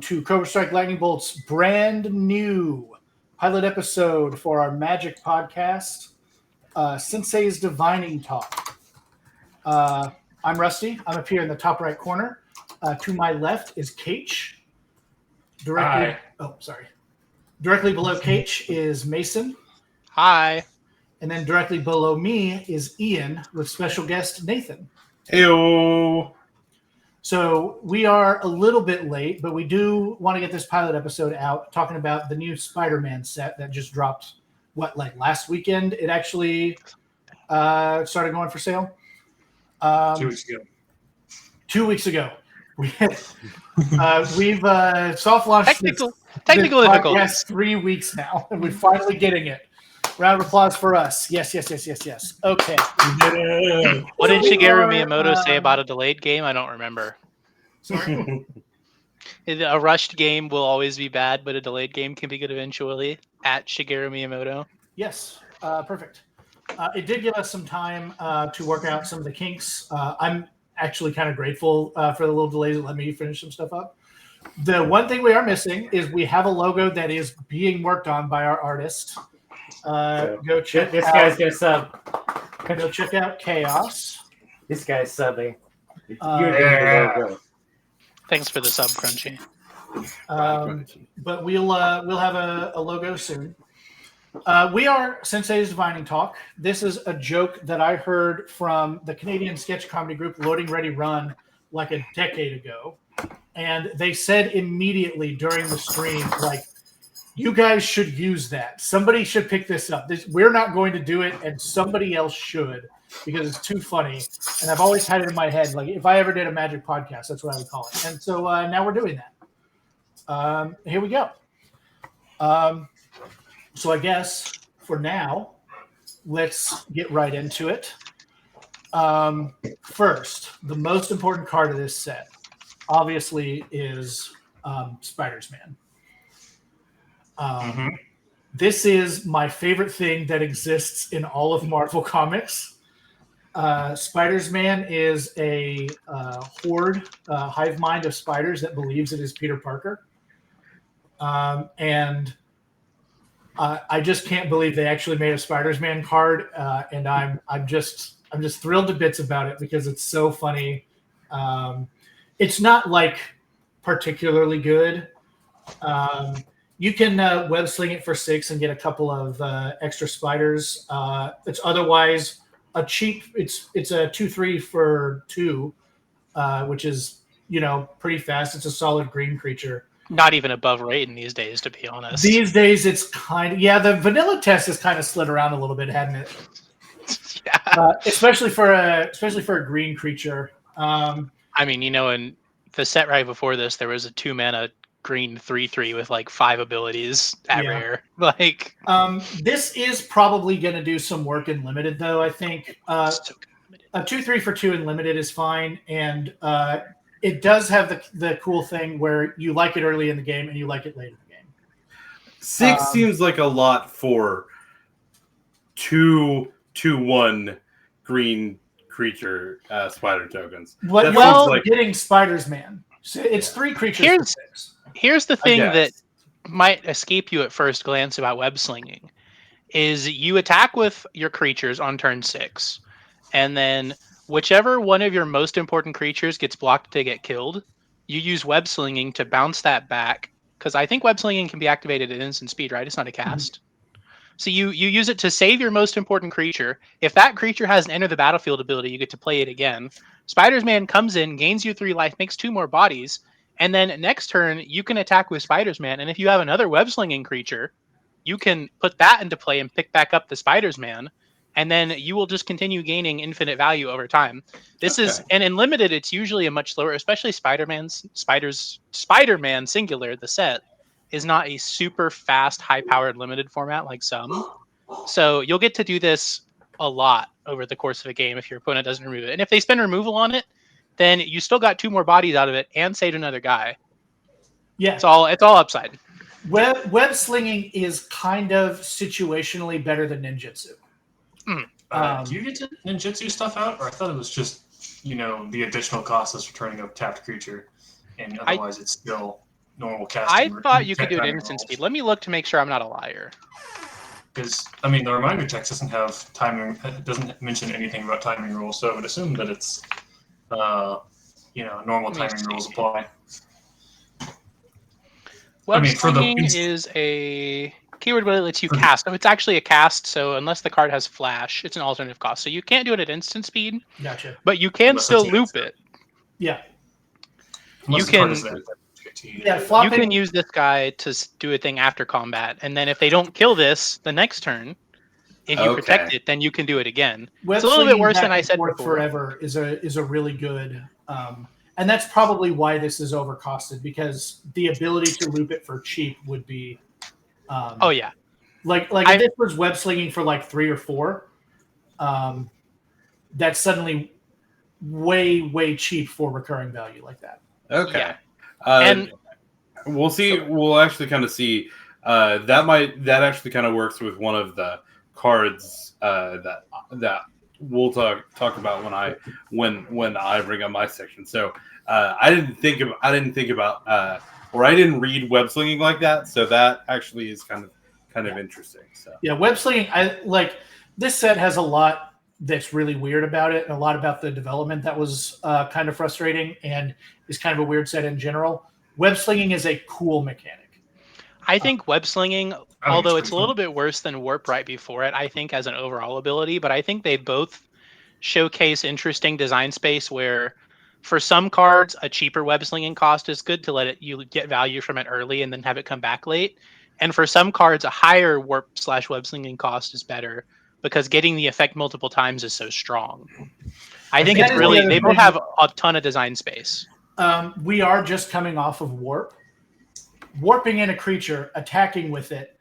To Cobra Strike Lightning Bolt's brand new pilot episode for our Magic podcast, Sensei's Divining Talk. I'm Rusty. I'm up here in the top right corner. To my left is Kach. Hi. Directly below Kach is Mason. Hi. And then directly below me is Ian with special guest Nathan. Heyo. So we are a little bit late, but we do want to get this pilot episode out talking about the new Spider-Man set that just dropped, last weekend? It actually started going for sale? 2 weeks ago. 2 weeks ago. We've soft launched technical this difficulties. 3 weeks now, and we're finally getting it. Round of applause for us. Yes. Okay. What did Shigeru Miyamoto say about a delayed game? I don't remember. Sorry? A rushed game will always be bad, but a delayed game can be good eventually. At Shigeru Miyamoto. Yes. Perfect. It did give us some time to work out some of the kinks. I'm actually kind of grateful for the little delays that let me finish some stuff up. The one thing we are missing is we have a logo that is being worked on by our artist. Go check this out, guy's gonna sub. Go check out Chaos. This guy's subbing. Yeah. Thanks for the sub, Crunchy. But we'll have a logo soon. We are Sensei's Divining Talk. This is a joke that I heard from the Canadian sketch comedy group Loading Ready Run like a decade ago. And they said immediately during the stream, you guys should use that. Somebody should pick this up. We're not going to do it, and somebody else should, because it's too funny. And I've always had it in my head, if I ever did a Magic podcast, that's what I would call it. And so now we're doing that. Here we go. So I guess for now, let's get right into it. First, the most important card of this set, obviously, is Spider-Man. This is my favorite thing that exists in all of Marvel Comics. Spider-Man is a horde, hive mind of spiders that believes it is Peter Parker. And I just can't believe they actually made a Spider-Man card, and I'm just thrilled to bits about it because it's so funny. It's not particularly good. You can web sling it for 6 and get a couple of extra spiders. It's otherwise a cheap. It's a 2/3 for 2, which is pretty fast. It's a solid green creature. Not even above rating these days, to be honest. These days, it's the vanilla test has kind of slid around a little bit, hadn't it? Yeah. Especially for a green creature. In the set right before this, there was a 2-mana green 3/3 with 5 abilities at rare. This is probably going to do some work in limited, though. I think a 2/3 for 2 in limited is fine, and it does have the cool thing where you like it early in the game and you like it late in the game. 6 seems like a lot for 2/1 green creature spider tokens. Getting Spider-Man. So it's 3 creatures for 6. Here's the thing that might escape you at first glance about web slinging is you attack with your creatures on turn 6, and then whichever one of your most important creatures gets blocked to get killed, you use web slinging to bounce that back, because I think web slinging can be activated at instant speed, right? It's not a cast. So you use it to save your most important creature. If that creature has an enter the battlefield ability, you get to play it again. Spider-Man comes in, gains you 3 life, makes 2 more bodies, and then next turn you can attack with Spider-Man. And if you have another web slinging creature, you can put that into play and pick back up the Spider-Man, and then you will just continue gaining infinite value over time. This is, and in limited, it's usually a much slower, especially Spider-Man singular, the set is not a super fast, high-powered limited format like some. So you'll get to do this a lot over the course of a game if your opponent doesn't remove it. And if they spend removal on it, then you still got 2 more bodies out of it and saved another guy. Yeah. It's all upside. Web slinging is kind of situationally better than ninjutsu. Do you get to ninjutsu stuff out? Or I thought it was just, the additional cost is returning a tapped creature. And otherwise it's still normal I casting. thought you could do it timing instant rolls. speed. Let me look to make sure I'm not a liar. Because I mean, the reminder text doesn't have timing. It doesn't mention anything about timing rules, so I would assume that it's, normal Let me timing rules see. apply. Web I mean, for the slinging is a keyword that lets you cast. So it's actually a cast. So unless the card has flash, it's an alternative cost. So you can't do it at instant speed, Gotcha. but you can Unless still it's loop answer. it. Yeah. Unless You the card can- is there. Yeah, You flopping. can use this guy to do a thing after combat, and then if they don't kill this the next turn, if you protect Okay. it, then you can do it again. Web It's a little bit slinging worse back than I and said forth before. forever is a really good, and that's probably why this is overcosted, because the ability to loop it for cheap would be. Oh yeah, Like if this was web slinging for like 3 or 4, that's suddenly way cheap for recurring value like that. Okay. Yeah. And we'll see. We'll actually kind of see. That actually kind of works with one of the cards that we'll talk about when I bring up my section. So I didn't think about or I didn't read web slinging like that. So that actually is kind of interesting. So Yeah, web slinging. I like this set has a lot that's really weird about it, and a lot about the development that was kind of frustrating, and is kind of a weird set in general. Web slinging is a cool mechanic. I think web slinging, I think although it's it's a pretty little bit worse than warp right before it, I think as an overall ability, but I think they both showcase interesting design space where for some cards a cheaper web slinging cost is good to you get value from it early and then have it come back late. And for some cards a higher warp/web slinging cost is better because getting the effect multiple times is so strong. I think That it's is the really other they both thing. have a ton of design space. We are just coming off of warp. Warping in a creature, attacking with it,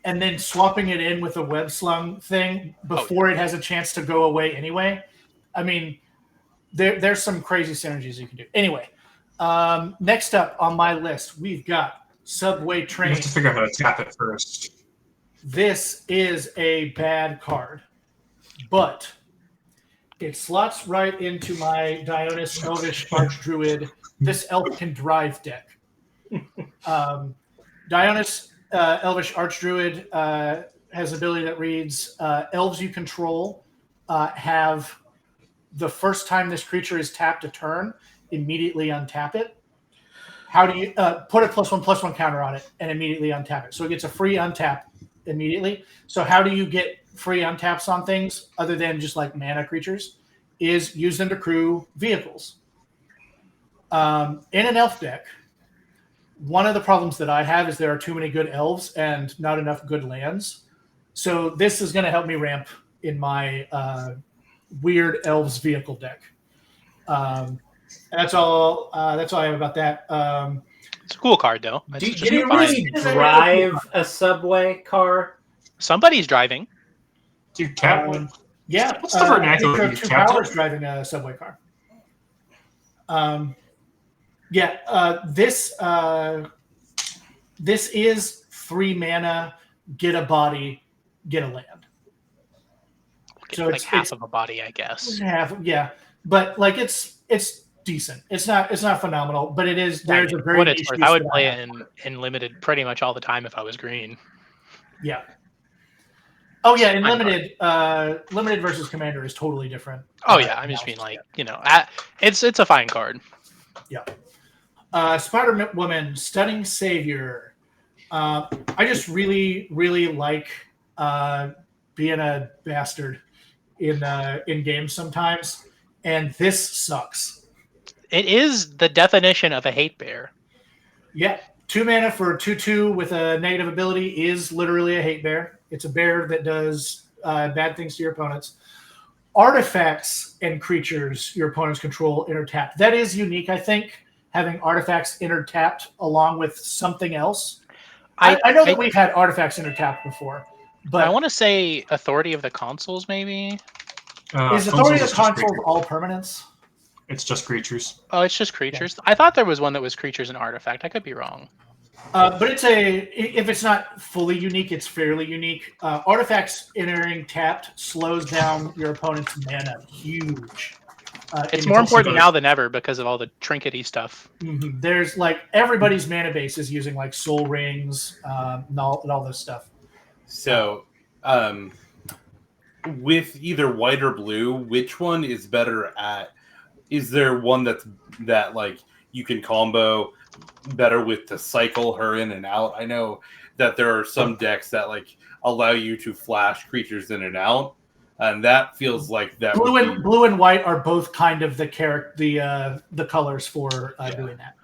and then swapping it in with a web slung thing before it has a chance to go away anyway. I mean, there's some crazy synergies you can do. Anyway, next up on my list, we've got Subway You Train. have to figure out how to tap it first. This is a bad card, but it slots right into my Dionys Elvish Archdruid. This elf can drive deck. Dionys Elvish Archdruid has an ability that reads elves you control have the first time this creature is tapped a turn, immediately untap it. How do you put a +1/+1 counter on it and immediately untap it? So it gets a free untap immediately. So how do you get free untaps on things other than just like mana creatures? Is use them to crew vehicles. In an elf deck, one of the problems that I have is there are too many good elves and not enough good lands. So this is going to help me ramp in my weird elves vehicle deck. That's all I have about that. It's a cool card though. It's Do just you fine. really drive a subway car? Somebody's driving. Dude, tap Yeah, What's the vernacular creature you of 2 tapped powers it? driving a subway car. This is 3 mana, get a body, get a land. So like half of a body, I guess. Half, yeah, but like it's decent. It's not phenomenal, but it is. There's a very what it's niche worth. use I would for play that. it in limited pretty much all the time if I was green. Yeah. Oh yeah, in Fine limited versus commander is totally different. Oh yeah, I'm just being like, it's a fine card. Yeah. Spider Woman, Stunning Savior. I just really like being a bastard in games sometimes, and this sucks. It is the definition of a hate bear. Yeah, 2 mana for 2/2 with a negative ability is literally a hate bear. It's a bear that does bad things to your opponents. Artifacts and creatures your opponents control enter tapped. That is unique, I think, having artifacts enter tapped along with something else. I know that we've had artifacts enter tapped before, but I want to say Authority of the Consuls, maybe. is Authority of the Consuls all permanents? It's just creatures. Oh, it's just creatures. Yeah. I thought there was one that was creatures and artifact. I could be wrong. But if it's not fully unique, it's fairly unique. Artifacts entering tapped slows down your opponent's mana huge. It's in more your important both. now than ever because of all the trinkety stuff. Mhm. There's like everybody's mana base is using like soul rings, and all this stuff. So, with either white or blue, which one is better at? Is there one that like you can combo better with to cycle her in and out? I know that there are some decks that like allow you to flash creatures in and out, and that feels like that would be Blue and white are both kind of the colors for Yeah. doing that.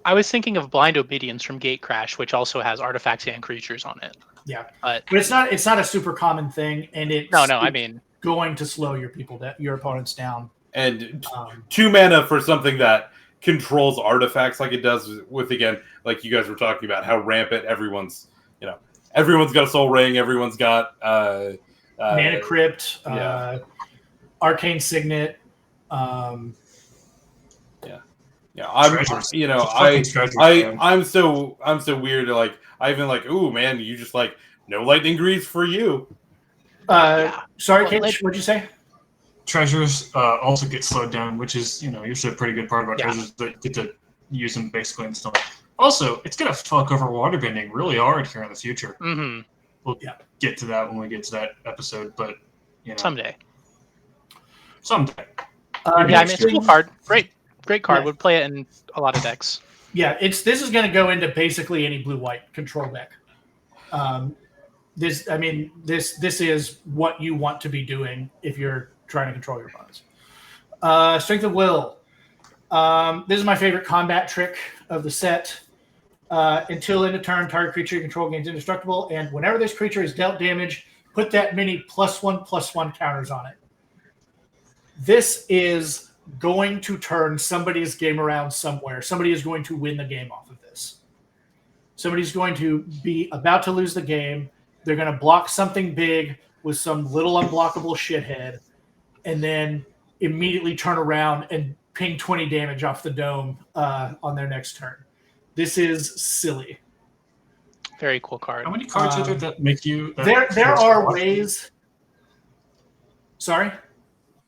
I was thinking of Blind Obedience from Gatecrash, which also has artifacts and creatures on it. Yeah, But but it's not a super common thing, and it's I mean, going to slow your opponents down. and Um, 2 mana for something that controls artifacts like it does with, again, like you guys were talking about how rampant everyone's got a soul ring, everyone's got Mana Crypt, yeah. Arcane Signet. I'm Treasures. you know It's fucking treasures, man. I'm so weird to like I even like, ooh man, you just like no lightning greaves for you. Yeah. Sorry, Well, Kate, what'd you say? Treasures also get slowed down, which is usually a pretty good part about Yeah. treasures that get to use them basically instantly. Also, it's gonna fuck over waterbending really hard here in the future. hmm We'll get to that when we get to that episode, but someday. someday. Yeah, I mean, next it's a cool year. card. Great card. Yeah. Would play it in a lot of decks. Yeah, this is going to go into basically any blue-white control deck. This is what you want to be doing if you're trying to control your opponents. Strength of Will. This is my favorite combat trick of the set. Until end of turn, target creature you control gains indestructible, and whenever this creature is dealt damage, put that many +1/+1 counters on it. This is going to turn somebody's game around somewhere. Somebody is going to win the game off of this. Somebody's going to be about to lose the game. They're going to block something big with some little unblockable shithead, and then immediately turn around and ping 20 damage off the dome on their next turn. This is silly. Very cool card. How many cards are there that make you? There are ways. Sorry.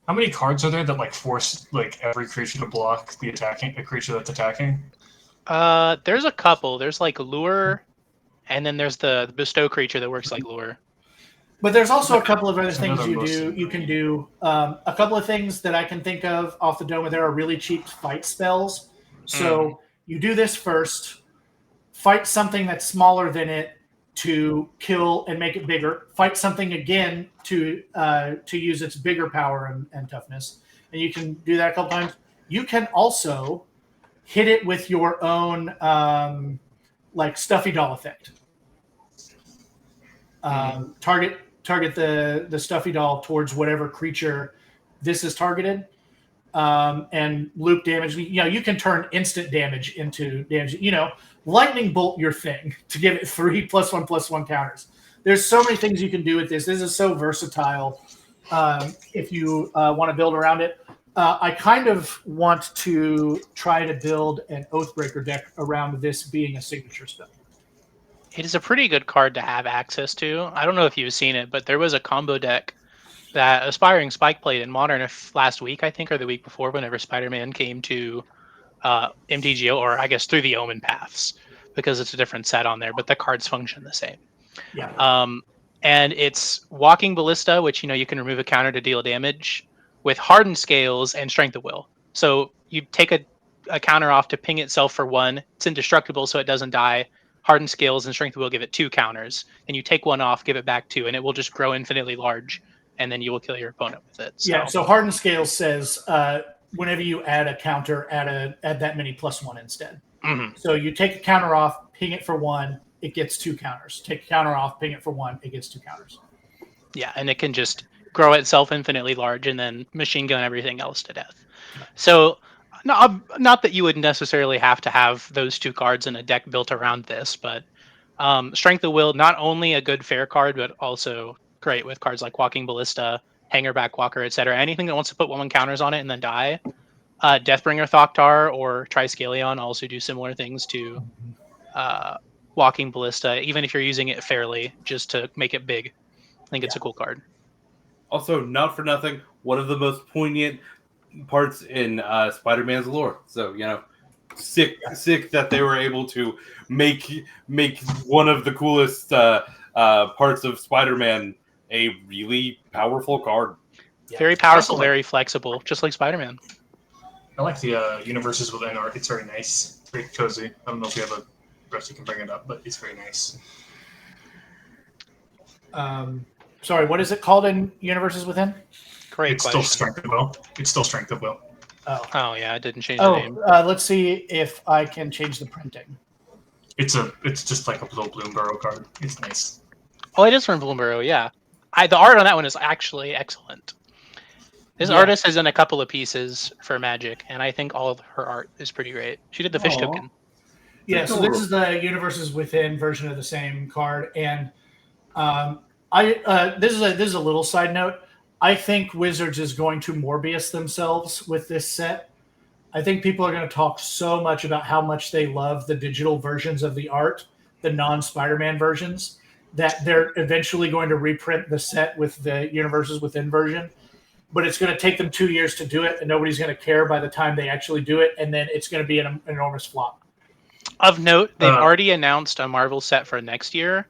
How many cards are there that like force like every creature to block a creature that's attacking? There's a couple. There's like Lure, and then there's the Bestow creature that works like Lure. But there's also a couple of other There's things another you most can do. A couple of things that I can think of off the dome. There are really cheap fight spells. So you do this first. Fight something that's smaller than it to kill and make it bigger. Fight something again to use its bigger power and toughness. And you can do that a couple times. You can also hit it with your own like stuffy doll effect. Target the stuffy doll towards whatever creature this is targeted, and loop damage. You can turn instant damage into damage. Lightning bolt your thing to give it 3 +1/+1 counters. There's so many things you can do with this. This is so versatile. If you want to build around it, I kind of want to try to build an Oathbreaker deck around this being a signature spell. It is a pretty good card to have access to. I don't know if you've seen it, but there was a combo deck that Aspiring Spike played in Modern last week, I think, or the week before, whenever Spider-Man came to MTGO, or I guess through the Omen Paths, because it's a different set on there, but the cards function the same. Yeah. And it's Walking Ballista, which you can remove a counter to deal damage, with Hardened Scales and Strength of Will. So you take a counter off to ping itself for 1. It's indestructible, so it doesn't die. Hardened Scales and Strength of Will give it 2 counters. And you take 1 off, give it back 2, and it will just grow infinitely large, and then you will kill your opponent with it. So. Yeah, so Hardened Scales says whenever you add a counter, add that many +1 instead. Mm-hmm. So you take a counter off, ping it for 1, it gets 2 counters. Take a counter off, ping it for 1, it gets 2 counters. Yeah, and it can just grow itself infinitely large and then machine gun everything else to death. So not that you would necessarily have to have those 2 cards in a deck built around this, but Strength of Will, not only a good fair card, but also great with cards like Walking Ballista, Hangerback Walker, etc. Anything that wants to put 1/1 counters on it and then die. Deathbringer Thoktar or Triskelion also do similar things to Walking Ballista, even if you're using it fairly, just to make it big. I think it's a cool card. Also, not for nothing, one of the most poignant parts in Spider-Man's lore. So sick that they were able to make one of the coolest parts of Spider-Man a really powerful card. Very powerful, very flexible, just like Spider-Man. I like the universes within art. It's very nice. It's very cozy. I don't know if you have a rest you can bring it up, but it's very nice. Sorry, what is it called in Universes Within? Great It's question. still Strength of Will. It's still Strength of Will. Oh yeah, I didn't change the name. Let's see if I can change the printing. It's just like a little Bloomburrow card. It's nice. Oh, it is from Bloomburrow, yeah. The art on that one is actually excellent. This artist has done a couple of pieces for Magic, and I think all of her art is pretty great. She did the fish token. Yeah, so this is the Universes Within version of the same card, and this is a little side note. I think Wizards is going to Morbius themselves with this set. I think people are going to talk so much about how much they love the digital versions of the art, the non-Spider-Man versions, that they're eventually going to reprint the set with the Universes Within version. But it's going to take them 2 years to do it, and nobody's going to care by the time they actually do it, and then it's going to be an enormous flop. Of note, they've already announced a Marvel set for next year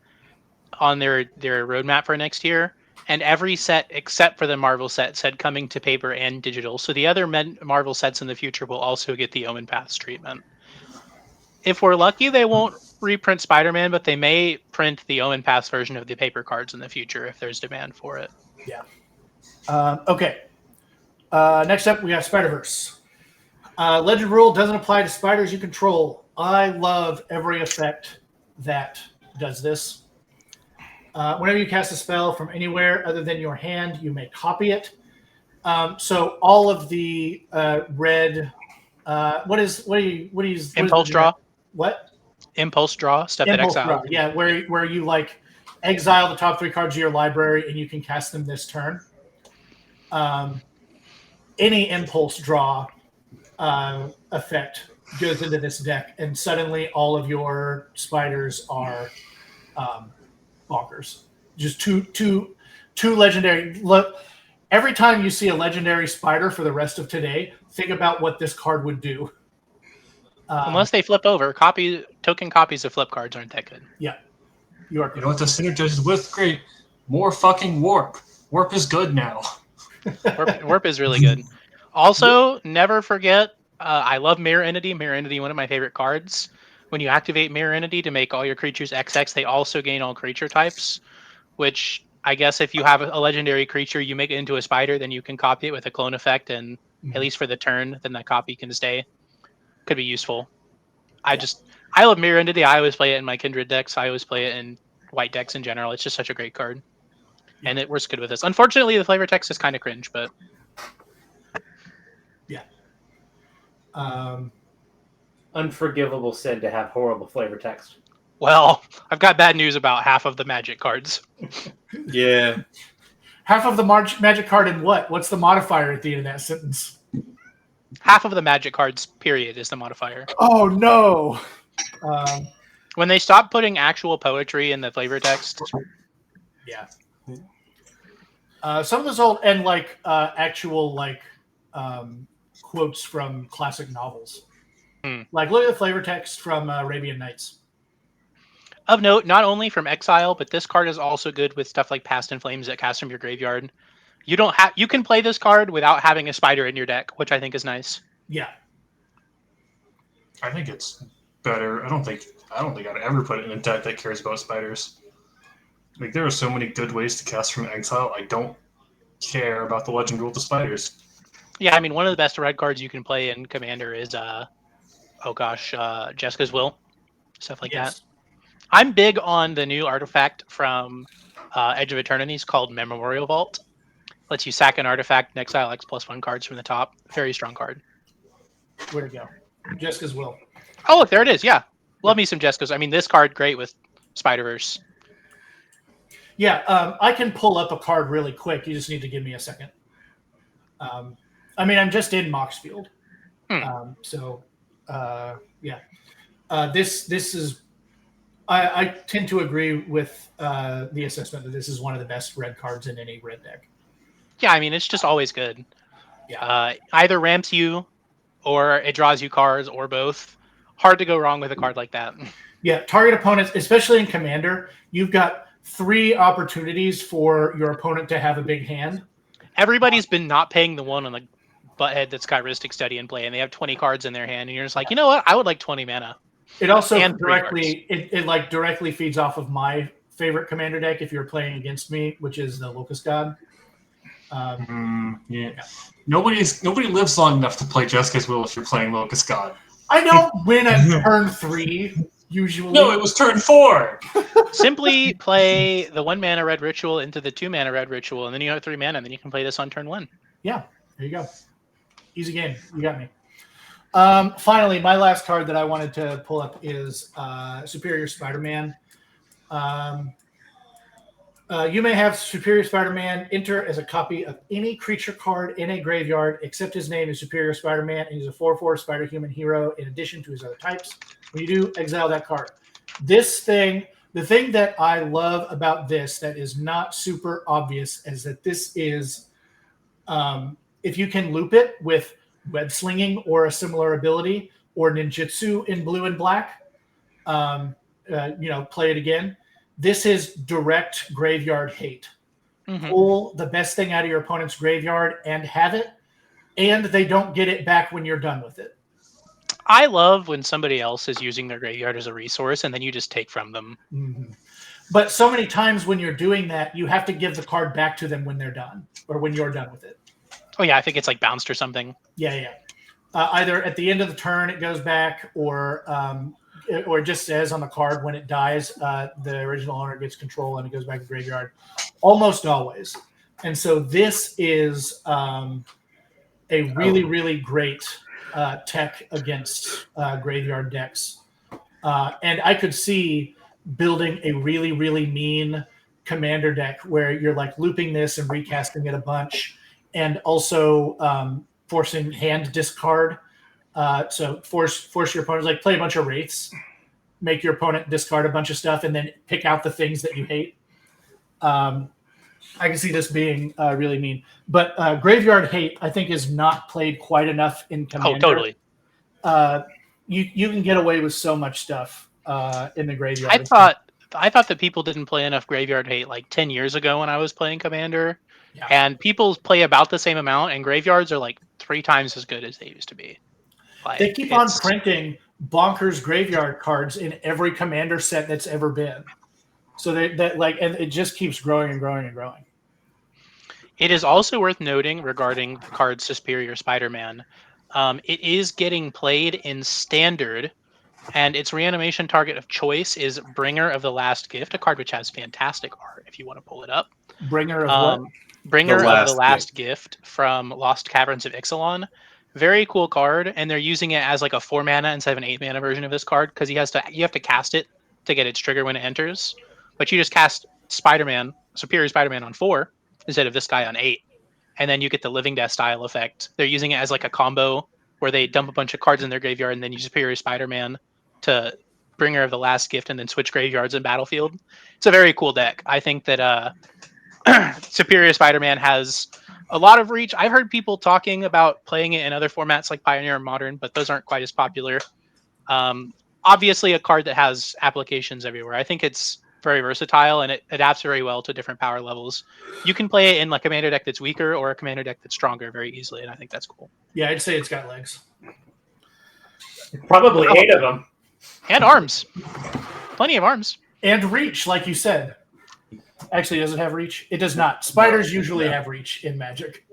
on their roadmap for next year, and every set except for the Marvel set said coming to paper and digital. So the other Marvel sets in the future will also get the Omen Paths treatment. If we're lucky, they won't reprint Spider-Man, but they may print the Omen Paths version of the paper cards in the future if there's demand for it. Yeah. Okay. Next up, we got Spider-Verse. Legend rule doesn't apply to spiders you control. I love every effect that does this. Whenever you cast a spell from anywhere other than your hand, you may copy it. So all of the red, what do you Impulse draw. What? Impulse draw. Step at Impulse exile. draw. Yeah, where you like exile the top 3 cards of your library and you can cast them this turn. Any impulse draw effect goes into this deck, and suddenly all of your spiders are bonkers. Just two legendary. Look, every time you see a legendary spider for the rest of today, think about what this card would do. Unless they flip over, token copies of flip cards aren't that good. Yeah, you are. You know what the synergizes with? Great. More fucking warp. Warp is good now. Warp is really good. Also, never forget, I love Mirror Entity. Mirror Entity, one of my favorite cards. When you activate Mirror Entity to make all your creatures XX, they also gain all creature types, which I guess if you have a legendary creature, you make it into a spider, then you can copy it with a clone effect, and at least for the turn, then that copy can stay. Could be useful. I love Mirror Entity. I always play it in my Kindred decks. I always play it in white decks in general. It's just such a great card. And it works good with this. Unfortunately, the flavor text is kind of cringe, but yeah. Unforgivable sin to have horrible flavor text. Well, I've got bad news about half of the Magic cards. Yeah. Half of the magic card in what? What's the modifier at the end of that sentence? Half of the Magic cards, period, is the modifier. Oh, no. When they stop putting actual poetry in the flavor text. Yeah. Some of those old and actual quotes from classic novels. Like look at the flavor text from Arabian Nights. Of note, not only from Exile, but this card is also good with stuff like Past in Flames that cast from your graveyard. You can play this card without having a spider in your deck, which I think is nice. Yeah. I think it's better. I don't think I'd ever put it in a deck that cares about spiders. Like there are so many good ways to cast from Exile. I don't care about the Legend Rule to spiders. Yeah, I mean one of the best red cards you can play in Commander is Jessica's Will, stuff like that. I'm big on the new artifact from Edge of Eternities called Memorial Vault. Lets you sack an artifact and exile X+1 cards from the top. Very strong card. Where'd it go? Jessica's Will. Oh, look, there it is. Yeah. Love me some Jessica's. I mean, this card, great with Spider-Verse. Yeah, I can pull up a card really quick. You just need to give me a second. I'm just in Moxfield. This is... I tend to agree with the assessment that this is one of the best red cards in any red deck. Yeah, I mean, it's just always good. Either ramps you, or it draws you cards, or both. Hard to go wrong with a card like that. Yeah, target opponents, especially in Commander, you've got 3 opportunities for your opponent to have a big hand. Everybody's been not paying the one on the butthead that's got Rhystic Study in play, and they have 20 cards in their hand, and you're just like, you know what? I would like 20 mana. It also And 3 directly directly feeds off of my favorite Commander deck if you're playing against me, which is the Locust God. Yeah. Nobody lives long enough to play Jessica's Will if you're playing Locust God. I don't win at turn 3 usually. No, it was turn 4. Simply play the 1 mana red ritual into the 2 mana red ritual, and then you have 3 mana, and then you can play this on turn 1. Yeah, there you go. Easy game. You got me. Finally, my last card that I wanted to pull up is Superior Spider-Man. You may have Superior Spider-Man enter as a copy of any creature card in a graveyard, except his name is Superior Spider-Man, and he's a 4/4 Spider-Human hero in addition to his other types. When you do, exile that card. The thing that I love about this that is not super obvious is that this is, if you can loop it with web slinging or a similar ability, or ninjutsu in blue and black, play it again. This is direct graveyard hate. Pull the best thing out of your opponent's graveyard and have it, and they don't get it back when you're done with it. I love when somebody else is using their graveyard as a resource, and then you just take from them. Mm-hmm. But so many times when you're doing that, you have to give the card back to them when they're done, or when you're done with it. Oh yeah, I think it's like bounced or something. Yeah. Either at the end of the turn it goes back, or it just says on the card when it dies, the original owner gets control and it goes back to the graveyard. Almost always. And so this is a really, really great tech against graveyard decks. And I could see building a really, really mean commander deck where you're like looping this and recasting it a bunch, and also forcing hand discard. So force your opponent, like play a bunch of wraiths, make your opponent discard a bunch of stuff, and then pick out the things that you hate. I can see this being really mean, but graveyard hate I think is not played quite enough in Commander. Oh, totally. You can get away with so much stuff in the graveyard. I thought that people didn't play enough graveyard hate like 10 years ago when I was playing Commander. Yeah. And people play about the same amount, and graveyards are like 3 times as good as they used to be. Like, they keep on printing bonkers graveyard cards in every Commander set that's ever been. So and it just keeps growing and growing and growing. It is also worth noting regarding the card Superior Spider-Man. It is getting played in Standard, and its reanimation target of choice is Bringer of the Last Gift, a card which has fantastic art if you want to pull it up. Bringer of what? Bringer of the Last Gift from Lost Caverns of Ixalan. Very cool card, and they're using it as like a 4 mana instead of an 8 mana version of this card, because you have to cast it to get its trigger when it enters. But you just cast Superior Spider-Man on 4 instead of this guy on 8, and then you get the Living Death style effect. They're using it as like a combo where they dump a bunch of cards in their graveyard and then use Superior Spider-Man to Bringer of the Last Gift and then switch graveyards in Battlefield. It's a very cool deck. I think that Superior Spider-Man has a lot of reach. I've heard people talking about playing it in other formats like Pioneer and Modern, but those aren't quite as popular. Obviously a card that has applications everywhere. I think it's very versatile, and it adapts very well to different power levels. You can play it in like a commander deck that's weaker or a commander deck that's stronger very easily, and I think that's cool. Yeah, I'd say it's got legs. Probably 8 of them. And arms. Plenty of arms. And reach, like you said. Actually, does it have reach? It does not. Spiders usually have reach in Magic.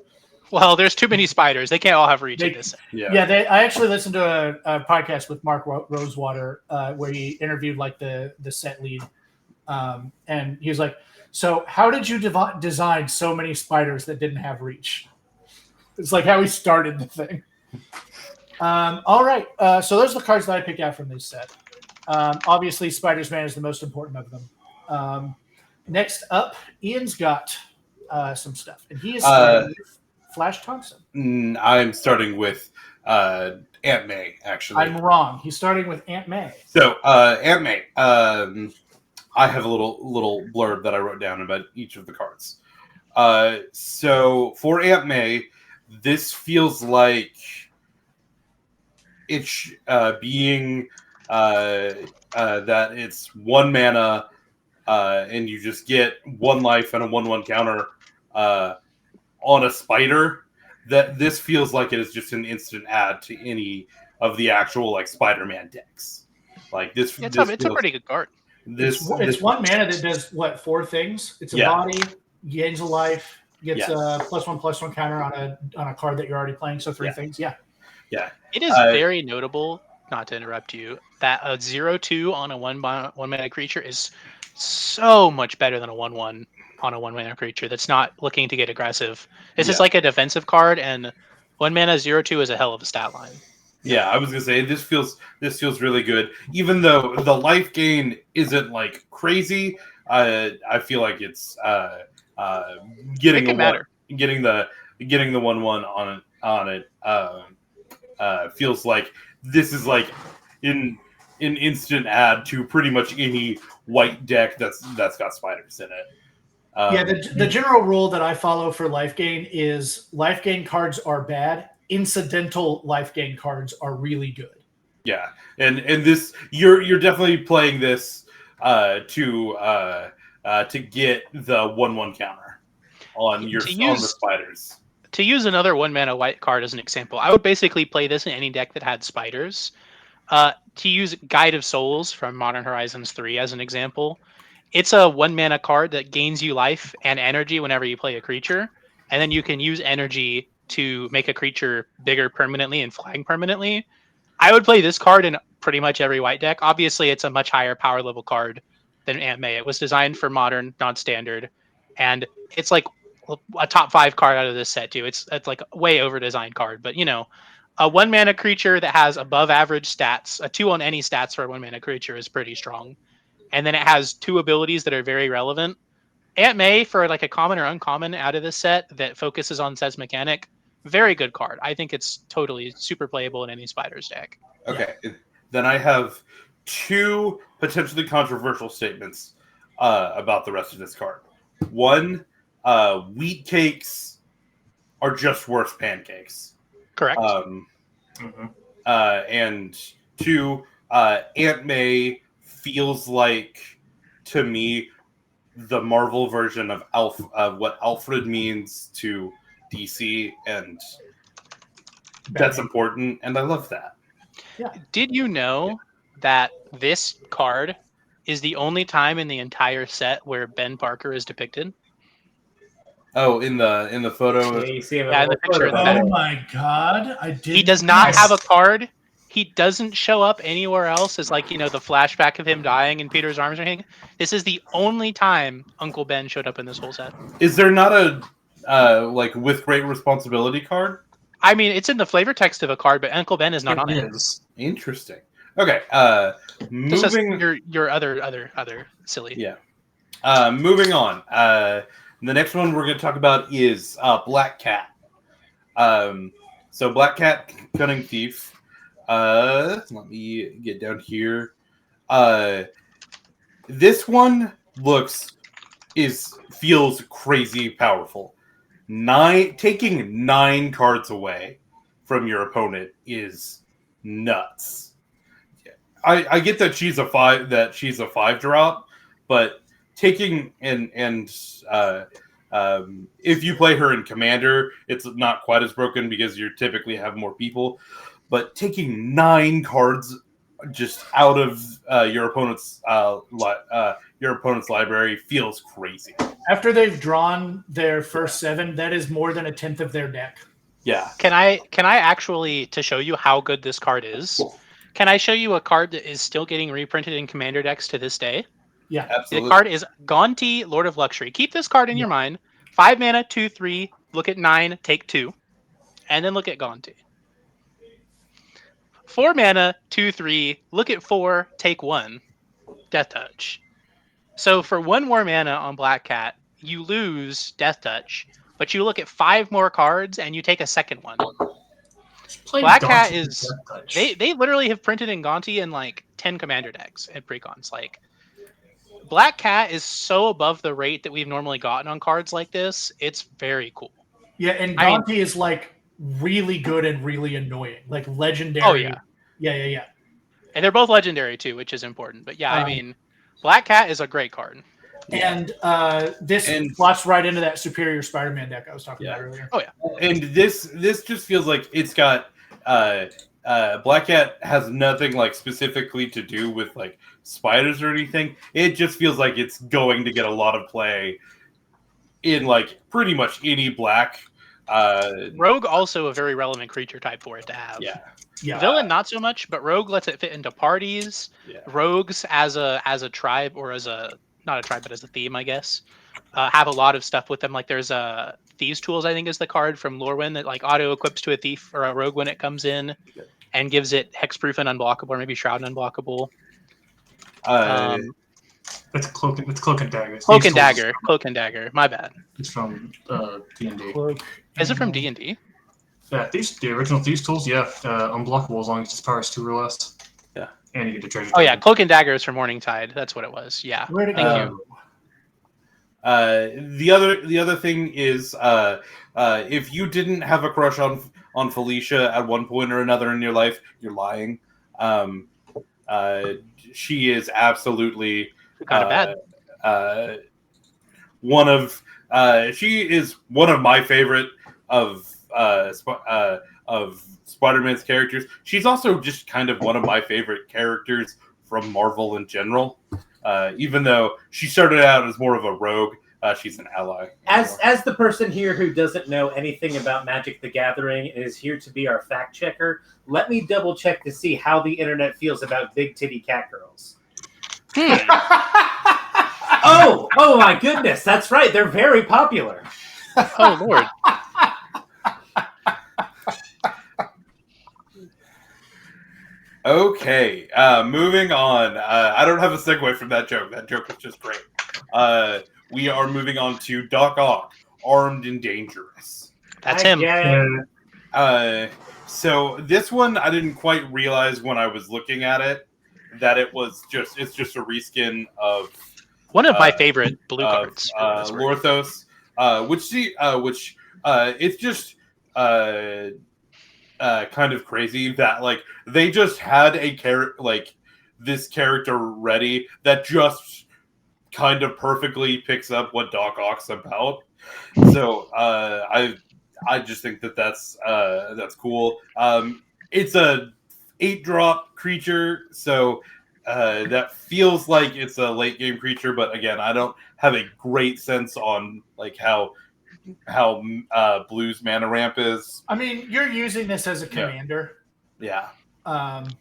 Well, there's too many spiders. They can't all have reach in this. I actually listened to a podcast with Mark Rosewater where he interviewed like the set lead. And he was like, so how did you design so many spiders that didn't have reach? It's like how he started the thing. All right. So those are the cards that I picked out from this set. Obviously, Spider-Man is the most important of them. Next up, Ian's got some stuff. And he is starting with Flash Thompson. I'm starting with Aunt May, actually. I'm wrong. He's starting with Aunt May. So, Aunt May. I have a little blurb that I wrote down about each of the cards. So for Aunt May, this feels like it's being that it's 1 mana and you just get 1 life and a 1/1 counter on a spider. That this feels like it is just an instant add to any of the actual like Spider-Man decks. Like this, It's this a feels, pretty good card. this, It's this 1 mana that does what, 4 things? It's a Yeah. body, gains a life, gets Yes. a +1/+1 counter on a card that you're already playing. So 3 Yeah. things. Yeah. yeah. It is very notable, not to interrupt you, that a 0/2 on a 1 mana creature is so much better than a 1/1 on a 1 mana creature that's not looking to get aggressive. This is Yeah. like a defensive card, and 1 mana 0/2 is a hell of a stat line. Yeah, I was gonna say this feels really good. Even though the life gain isn't like crazy, I feel like it's getting Make it a matter. getting the 1/1 on it feels like this is like an instant add to pretty much any white deck that's got spiders in it. Yeah, the general rule that I follow for life gain is life gain cards are bad. Incidental life gain cards are really good. Yeah, and this you're definitely playing this to get the 1/1 counter on on the spiders. To use another 1 mana white card as an example, I would basically play this in any deck that had spiders. To use Guide of Souls from Modern Horizons 3 as an example, it's a 1 mana card that gains you life and energy whenever you play a creature, and then you can use energy to make a creature bigger permanently and flying permanently. I would play this card in pretty much every white deck. Obviously, it's a much higher power level card than Aunt May. It was designed for modern, not standard, and it's like a top 5 card out of this set too. It's like a way over designed card, but a 1 mana creature that has above average stats, a 2 on any stats for a 1 mana creature is pretty strong. And then it has 2 abilities that are very relevant. Aunt May for like a common or uncommon out of this set that focuses on Set's mechanic, very good card. I think it's totally super playable in any Spiders deck. Okay, then I have 2 potentially controversial statements about the rest of this card. One, wheat cakes are just worse pancakes. Correct. And 2, Aunt May feels like, to me, the Marvel version of what Alfred means to DC, and that's important, and I love that. Yeah. Did you know that this card is the only time in the entire set where Ben Parker is depicted? Oh, in the photo. Yeah, you see him Yeah, in the picture in the back. Oh my god! I did. He does not have a card. He doesn't show up anywhere else as like the flashback of him dying in Peter's arms or anything. This is the only time Uncle Ben showed up in this whole set. Is there not a like with great responsibility card? I mean, it's in the flavor text of a card, but Uncle Ben is not on it. Interesting. Okay. Just as Moving. your other silly. Yeah. Moving on. The next one we're going to talk about is Black Cat. So Black Cat, Cunning Thief. Let me get down here. This one feels crazy powerful. Taking 9 cards away from your opponent is nuts. I get that she's a 5 drop, but taking if you play her in Commander, it's not quite as broken because you typically have more people. But taking 9 cards just out of your opponent's library feels crazy. After they've drawn their first 7, that is more than 1/10 of their deck. Yeah. Can I actually, to show you how good this card is, can I show you a card that is still getting reprinted in Commander decks to this day? Yeah, absolutely. The card is Gonti, Lord of Luxury. Keep this card in your mind. 5 mana, 2/3. Look at 9, take 2, and then look at Gonti. 4 mana, 2/3. Look at 4, take 1. Death Touch. So for 1 more mana on Black Cat, you lose Death Touch, but you look at 5 more cards and you take a second one. Black Cat is they literally have printed in Gonti in like 10 Commander decks and precons. Like Black Cat is so above the rate that we've normally gotten on cards like this. It's very cool. Yeah, and Gonti is like really good and really annoying, like legendary. Oh, yeah. Yeah. And they're both legendary too, which is important. But yeah, I mean, Black Cat is a great card. And this And- slots right into that Superior Spider-Man deck I was talking about earlier. Oh yeah. And this just feels like it's got Black Cat has nothing like specifically to do with like spiders or anything. It just feels like it's going to get a lot of play in like pretty much any black. Rogue also a very relevant creature type for it to have. Yeah. Villain not so much, but Rogue lets it fit into parties. Yeah. Rogues as a tribe or as a not a tribe but as a theme, I guess, have a lot of stuff with them. Like there's a Thieves Tools, I think is the card from Lorwyn that like auto equips to a thief or a rogue when it comes in, and gives it hexproof and unblockable, or maybe shroud and unblockable. It's Cloak and Dagger. Cloak and Dagger. My bad. It's from D&D. Is it from D&D? Yeah, the original Thieves Tools, unblockable as long as its power is 2 or less. Yeah. And you get the treasure. Oh yeah, Cloak and Dagger is from Morningtide. That's what it was. Yeah. Where'd it Thank go? you. The other thing is if you didn't have a crush on Felicia at one point or another in your life, you're lying. She is absolutely Kind of bad. she is one of my favorite of Spider-Man's characters. She's also just kind of one of my favorite characters from Marvel in general. Even though she started out as more of a rogue, she's an ally. As the person here who doesn't know anything about Magic the Gathering and is here to be our fact checker, let me double check to see how the internet feels about big titty cat girls. Oh my goodness, that's right. They're very popular. Oh Lord. Okay, moving on. I don't have a segue from that joke. That joke was just great. We are moving on to Doc Ock, Armed and Dangerous. That's him. So this one, I didn't quite realize when I was looking at it that it's just a reskin of One of my favorite blue cards. Lorthos, which it's just kind of crazy that like they just had this character ready that just kind of perfectly picks up what Doc Ock's about. So I just think that's cool. It's a 8-drop creature, so that feels like it's a late game creature, but again, I don't have a great sense on like how Blue's mana ramp is. I mean, you're using this as a commander. Yeah.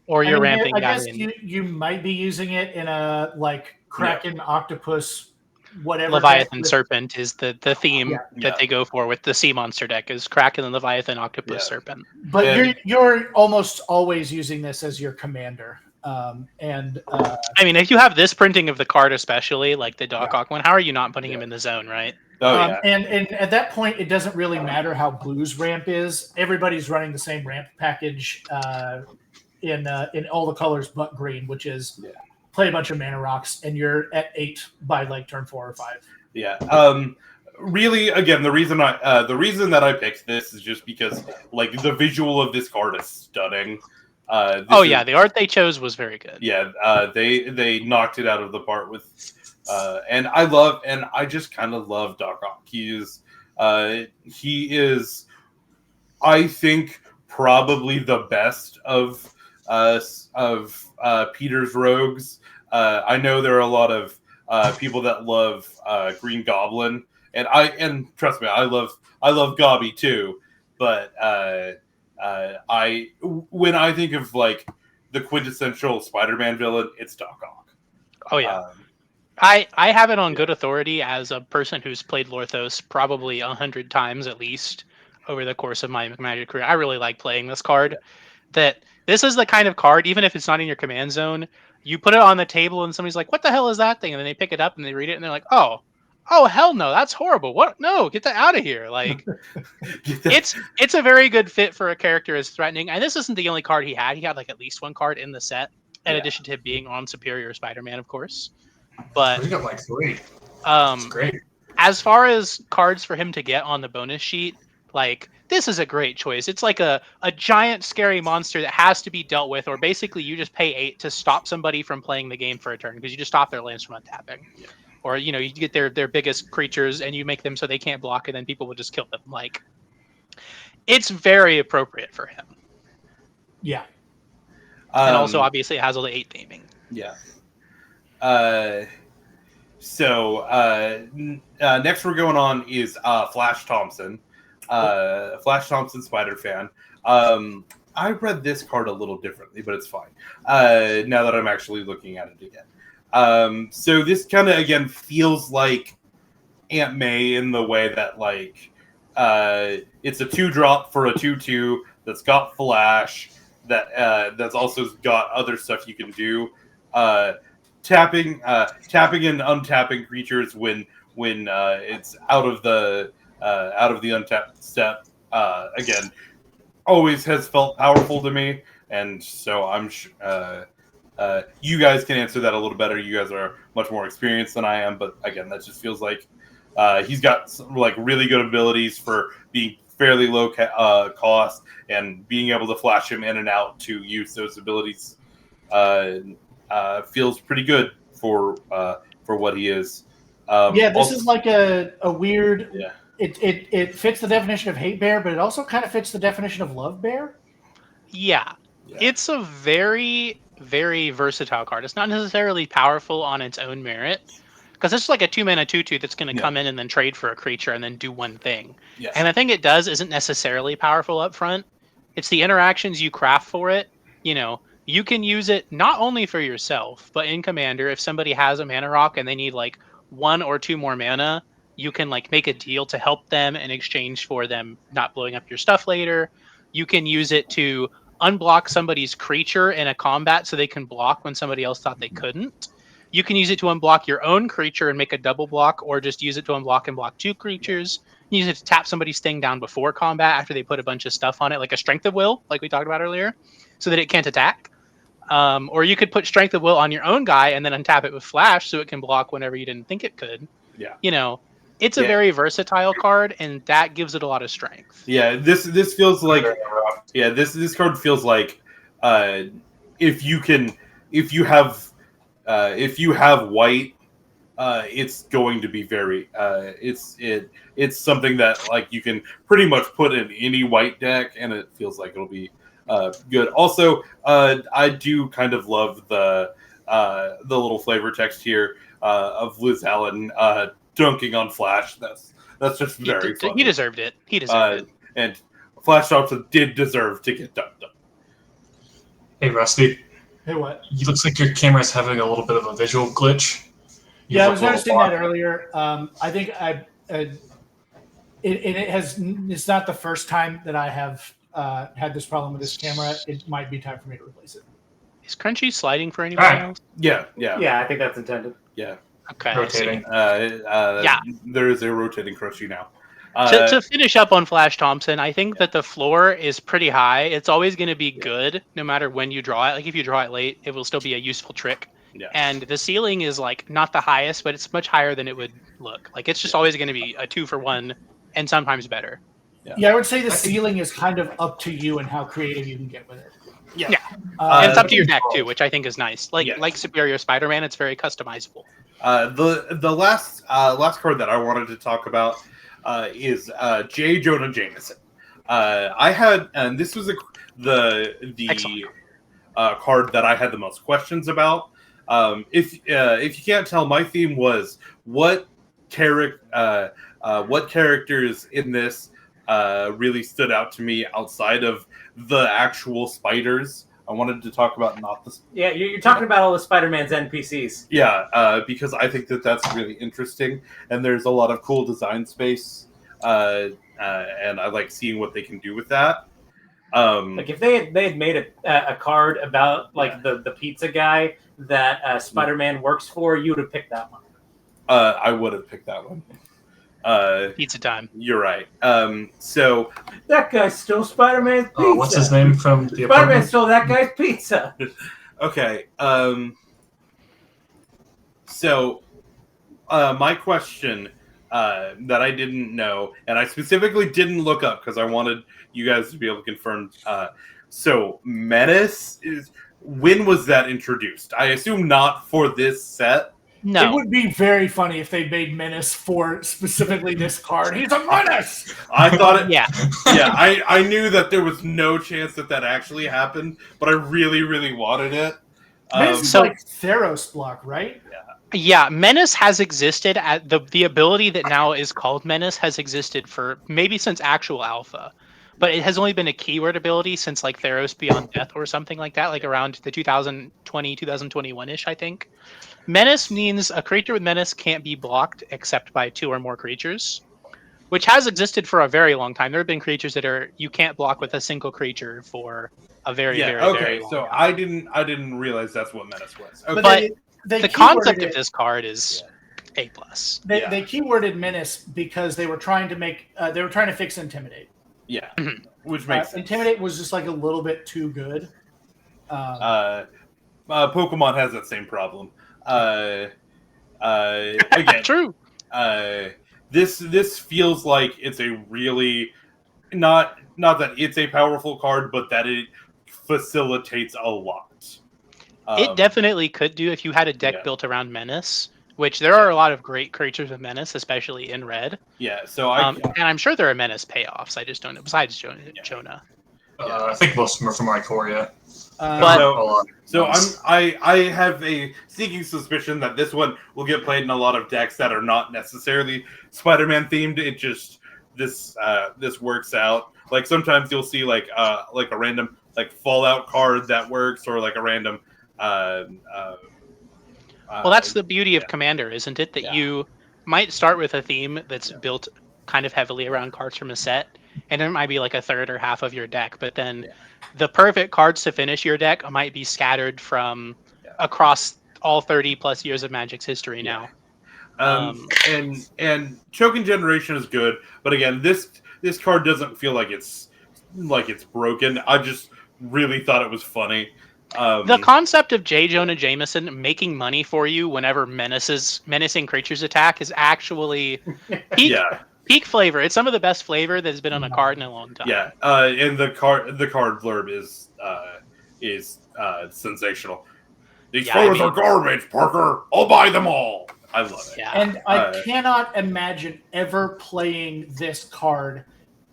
Or you're I ramping guess that in. you might be using it in a like Kraken, Octopus, whatever. Leviathan Serpent is the theme Yeah. that they go for with the Sea Monster deck is Kraken and Leviathan Octopus Serpent. But you're almost always using this as your commander. I mean, if you have this printing of the card, especially like the Doc Ock one, how are you not putting him in the zone, right? Oh yeah. And at that point, it doesn't really matter how Blue's ramp is. Everybody's running the same ramp package in all the colors but green, which is play a bunch of mana rocks, and you're at 8 by like turn 4 or 5. Yeah. Really, again, the reason that I picked this is just because like the visual of this card is stunning. The art they chose was very good. Yeah, they knocked it out of the park with, and I just kind of love Doc Ock. He is, I think, probably the best of Peter's rogues. I know there are a lot of people that love Green Goblin, and trust me, I love Gobby too, but when I think of like the quintessential Spider-Man villain, it's Doc Ock. Oh yeah. I have it on good authority as a person who's played Lorthos probably 100 times at least over the course of my Magic career. I really like playing this card. That this is the kind of card, even if it's not in your command zone, you put it on the table and somebody's like, "What the hell is that thing?" And then they pick it up and they read it and they're like, "Oh hell no, that's horrible. What? No, get that out of here!" Like, it's a very good fit for a character as threatening. And this isn't the only card he had. He had like at least one card in the set, in addition to being on Superior Spider-Man, of course. But We got like 3. It's great. as far as cards for him to get on the bonus sheet, like this is a great choice. It's like a giant scary monster that has to be dealt with, or basically you just pay 8 to stop somebody from playing the game for a turn because you just stop their lands from untapping. Yeah. Or you get their biggest creatures and you make them so they can't block, and then people will just kill them. Like, it's very appropriate for him. Yeah. And also obviously it has all the 8 theming. Yeah. Next we're going on is Flash Thompson. Flash Thompson, Spider fan. I read this card a little differently, but it's fine. Now that I'm actually looking at it again. So this kind of again feels like Aunt May in the way that like it's a 2-drop for a 2/2 that's got Flash that's also got other stuff you can do. Tapping and untapping creatures when it's out of the untapped step again always has felt powerful to me, and so I'm you guys can answer that a little better. You guys are much more experienced than I am, but again, that just feels like he's got some, like really good abilities for being fairly low cost and being able to flash him in and out to use those abilities. Feels pretty good for what he is. This is like a weird. Yeah. It fits the definition of hate bear, but it also kind of fits the definition of love bear. Yeah. It's a very, very versatile card. It's not necessarily powerful on its own merit, because it's like a 2-mana 2/2 that's going to come in and then trade for a creature and then do one thing. Yes. And the thing it does isn't necessarily powerful up front. It's the interactions you craft for it. You can use it not only for yourself, but in Commander, if somebody has a mana rock and they need like 1 or 2 more mana, you can like make a deal to help them in exchange for them not blowing up your stuff later. You can use it to unblock somebody's creature in a combat so they can block when somebody else thought they couldn't. You can use it to unblock your own creature and make a double block, or just use it to unblock and block 2 creatures. You use it to tap somebody's thing down before combat after they put a bunch of stuff on it, like a Strength of Will, like we talked about earlier, so that it can't attack. Or you could put Strength of Will on your own guy and then untap it with Flash so it can block whenever you didn't think it could. Yeah. It's a very versatile card, and that gives it a lot of strength. Yeah, this feels like this card feels like if you have white, it's going to be very it's something that like you can pretty much put in any white deck, and it feels like it'll be good. Also, I do kind of love the little flavor text here of Liz Allen dunking on Flash. That's just very funny. He deserved it. It. And Flash Thompson did deserve to get dunked on. Hey, Rusty. Hey, what? It looks like your camera's having a little bit of a visual glitch. I was noticing that earlier. I think it's not the first time that I have had this problem with this camera. It might be time for me to replace it. Is Crunchy sliding for anybody else? Yeah. Yeah, I think that's intended. Yeah. Okay. Rotating. There is a rotating Crunchy now. To finish up on Flash Thompson, I think that the floor is pretty high. It's always going to be good no matter when you draw it. Like if you draw it late, it will still be a useful trick. Yeah. And the ceiling is like not the highest, but it's much higher than it would look. Like it's just always going to be a 2-for-1 and sometimes better. Yeah, I would say the ceiling is kind of up to you and how creative you can get with it. Yeah. And it's up to your deck too, which I think is nice. Like Superior Spider-Man, it's very customizable. The last card that I wanted to talk about is J. Jonah Jameson. I had, and this was the card that I had the most questions about. If you can't tell, my theme was what characters in this really stood out to me outside of the actual spiders. I wanted to talk about not the... Yeah, you're talking about all the Spider-Man's NPCs. Yeah, because I think that's really interesting, and there's a lot of cool design space, and I like seeing what they can do with that. Like if they had made a card about like the pizza guy that Spider-Man works for, you would have picked that one. I would have picked that one. Pizza time. You're right. So that guy stole Spider-Man's pizza. What's his name from the Spider-Man apartment? stole that guy's pizza. Okay. So my question that I didn't know, and I specifically didn't look up because I wanted you guys to be able to confirm. So Menace is, when was that introduced? I assume not for this set. It No. would be very funny if they made Menace for specifically this card. He's a menace! I thought it. Yeah. Yeah, I knew that there was no chance that actually happened, but I really, really wanted it. Menace is So- like Theros block, right? Yeah, Menace has existed at the ability that now is called Menace has existed for maybe since actual alpha. But it has only been a keyword ability since like Theros Beyond Death or something like that, like around the 2020, 2021-ish, I think. Menace means a creature with Menace can't be blocked except by 2 or more creatures, which has existed for a very long time. There have been creatures that you can't block with a single creature for a very, very Okay, long so time. I didn't realize that's what Menace was. Okay. But they The keyworded concept of it- this card is A+. They, Yeah. they keyworded Menace because they were trying to fix Intimidate. Yeah, which makes sense. Intimidate was just like a little bit too good. Pokemon has that same problem. Again, True. this feels like it's a really not that it's a powerful card, but that it facilitates a lot. It definitely could do if you had a deck yeah. built around Menace, which there are a lot of great creatures with Menace, especially in red. Yeah, so And I'm sure there are Menace payoffs. I just don't know. Besides Jonah. I think most of them are from Ikoria. But- A lot. So I have a sneaking suspicion that this one will get played in a lot of decks that are not necessarily Spider-Man themed. It just this works out. Like sometimes you'll see like a random like Fallout card that works, or like a random. Well, that's the beauty of Commander, isn't it? That Yeah. you might start with a theme that's built kind of heavily around cards from a set, and it might be like a third or half of your deck, but then the perfect cards to finish your deck might be scattered from across all 30 plus years of Magic's history now. And Choking Generation is good, but again, this card doesn't feel like it's broken. I just really thought it was funny. The concept of J. Jonah Jameson making money for you whenever menacing creatures attack is actually peak flavor. It's some of the best flavor that has been on a card in a long time. Yeah, and the card blurb is sensational. These photos are garbage, Parker. I'll buy them all. I love it. Yeah. And I cannot imagine ever playing this card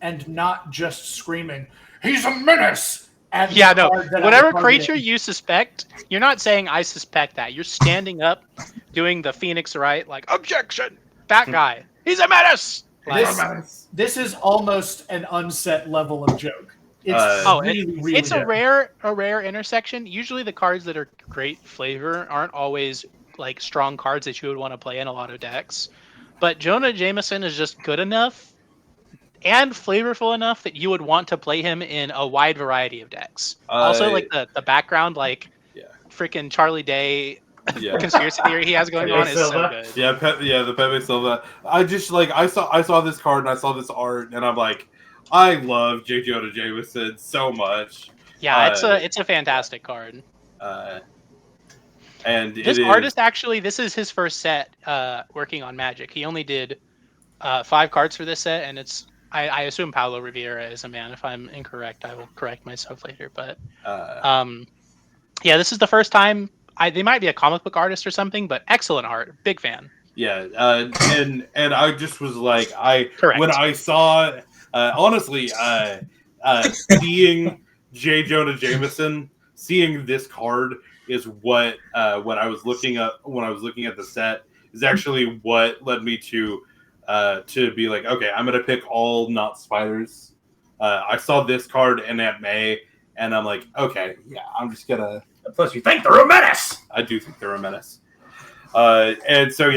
and not just screaming, "He's a menace!" at the Yeah, no. card that I'm Whatever targeting. creature you suspect, you're not saying I suspect that. You're standing up, doing the Phoenix right, like objection. That guy, he's a menace. Like, This is almost an unset level of joke. It's really it's good. a rare intersection. Usually, the cards that are great flavor aren't always like strong cards that you would want to play in a lot of decks. But Jonah Jameson is just good enough and flavorful enough that you would want to play him in a wide variety of decks. Also, like the background, like freaking Charlie Day conspiracy theory he has going on is so good. Yeah, the Pepe Silva. I just I saw this card and I saw this art and I'm like, I love J. Jonah Jameson so much. Yeah, it's a fantastic card. And this artist actually, this is his first set working on Magic. He only did 5 cards for this set, and it's I assume Paulo Rivera is a man. If I'm incorrect, I will correct myself later. But this is the first time. They might be a comic book artist or something, but excellent art. Big fan. Yeah, and I just was like, Correct. when I saw, honestly, seeing J. Jonah Jameson, seeing this card is what when I was looking at the set is actually what led me to be like, okay, I'm gonna pick all not spiders. I saw this card in Aunt May, and I'm like, okay, yeah, I'm just gonna. Plus, you think they're a menace. I do think they're a menace. And so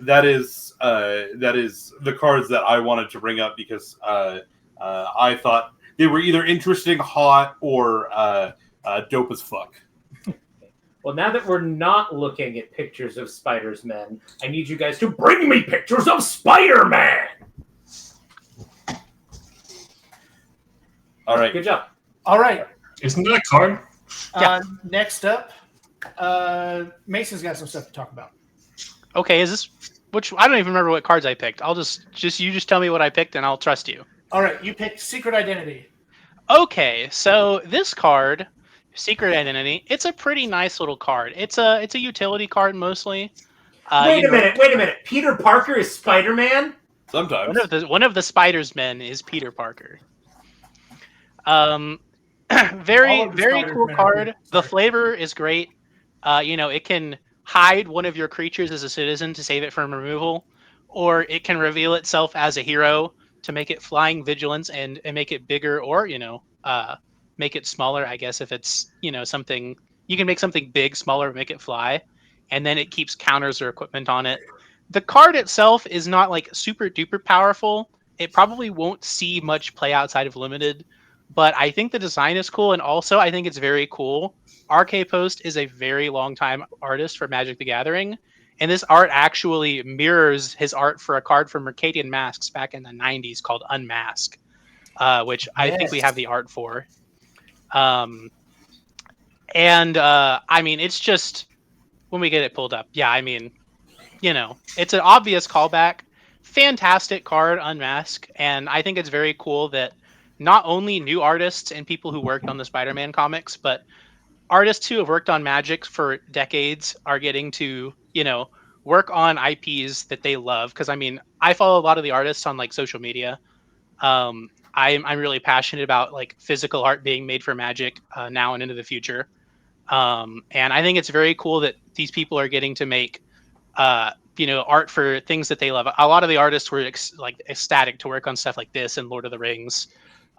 that is the cards that I wanted to bring up because I thought they were either interesting, hot, or dope as fuck. Well, now that we're not looking at pictures of Spider's Men, I need you guys to bring me pictures of Spider-Man. All right. Good job. All right. Isn't that a card? Next up, Mason's got some stuff to talk about. Okay, is this which I don't even remember what cards I picked. I'll just you just tell me what I picked and I'll trust you. All right, you picked Secret Identity. Okay, so this card, Secret Identity, it's a pretty nice little card. It's a utility card mostly. Wait a minute. Peter Parker is Spider-Man? Sometimes. One of the Spider's men is Peter Parker. Very cool card. The flavor is great. It can hide one of your creatures as a citizen to save it from removal, or it can reveal itself as a hero to make it flying vigilance and make it bigger, or make it smaller. I guess if it's something you can make something big smaller, make it fly, and then it keeps counters or equipment on it. The card itself is not like super duper powerful. It probably won't see much play outside of limited, but I think the design is cool, and also I think it's very cool. RK Post is a very long time artist for Magic the Gathering, and this art actually mirrors his art for a card from Mercadian Masks back in the 90s called Unmask, which I think we have the art for. I mean, it's just when we get it pulled up. Yeah, I mean, it's an obvious callback. Fantastic card, Unmask, and I think it's very cool that not only new artists and people who worked on the Spider-Man comics, but artists who have worked on Magic for decades are getting to, work on IPs that they love. Because I mean, I follow a lot of the artists on like social media. I'm really passionate about like physical art being made for Magic now and into the future. And I think it's very cool that these people are getting to make art for things that they love. A lot of the artists were ecstatic to work on stuff like this and Lord of the Rings.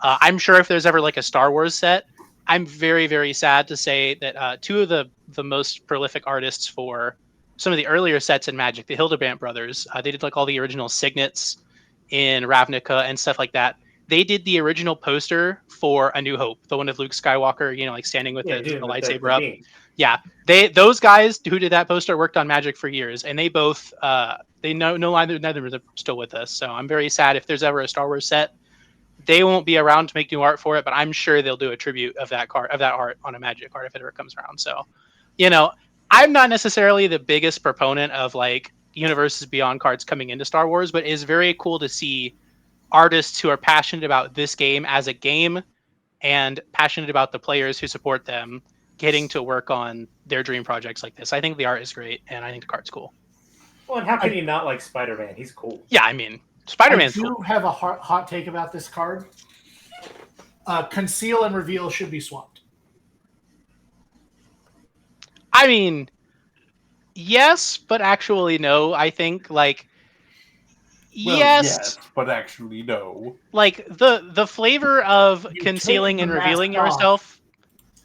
I'm sure if there's ever like a Star Wars set, I'm very, very sad to say that two of the most prolific artists for some of the earlier sets in Magic, the Hildebrandt brothers, they did like all the original signets in Ravnica and stuff like that. They did the original poster for A New Hope, the one of Luke Skywalker, like standing with the lightsaber up. Yeah, those guys who did that poster worked on Magic for years, and they both neither of them are still with us. So I'm very sad if there's ever a Star Wars set. They won't be around to make new art for it, but I'm sure they'll do a tribute of that art on a Magic card if it ever comes around. So, I'm not necessarily the biggest proponent of like Universes Beyond cards coming into Star Wars, but it's very cool to see artists who are passionate about this game as a game and passionate about the players who support them getting to work on their dream projects like this. I think the art is great, and I think the card's cool. Well, and how can you not like Spider-Man? He's cool. Yeah, I mean, Spider-Man's cool. I do have a hot take about this card. Conceal and Reveal should be swapped. I mean, yes, but actually no. I think yes, but actually no. Like the flavor of concealing and revealing yourself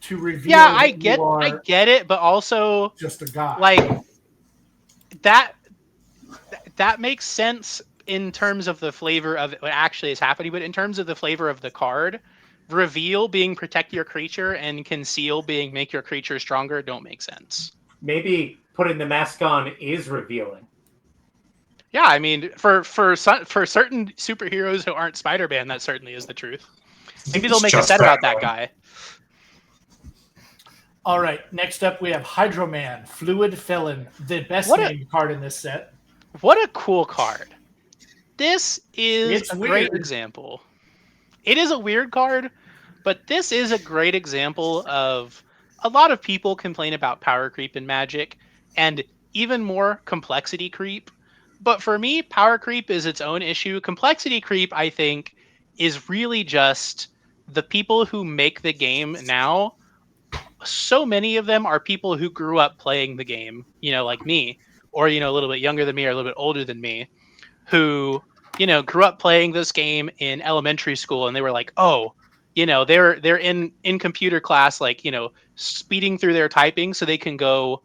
to reveal. Yeah, I get it, but also just a guy. Like that makes sense in terms of the flavor of what actually is happening, but in terms of the flavor of the card, reveal being protect your creature and conceal being make your creature stronger don't make sense. Maybe putting the mask on is revealing. Yeah, I mean, for certain superheroes who aren't Spider-Man, that certainly is the truth. Maybe they'll make a set about that guy. All right, next up we have Hydro-Man, Fluid Felon, the best named card in this set. What a cool card. This is a great example. It is a weird card, but this is a great example of a lot of people complain about power creep in Magic and even more complexity creep. But for me, power creep is its own issue. Complexity creep, I think, is really just the people who make the game now. So many of them are people who grew up playing the game, like me, or, a little bit younger than me or a little bit older than me, who, grew up playing this game in elementary school, and they were like, oh, they're in computer class, like, speeding through their typing so they can go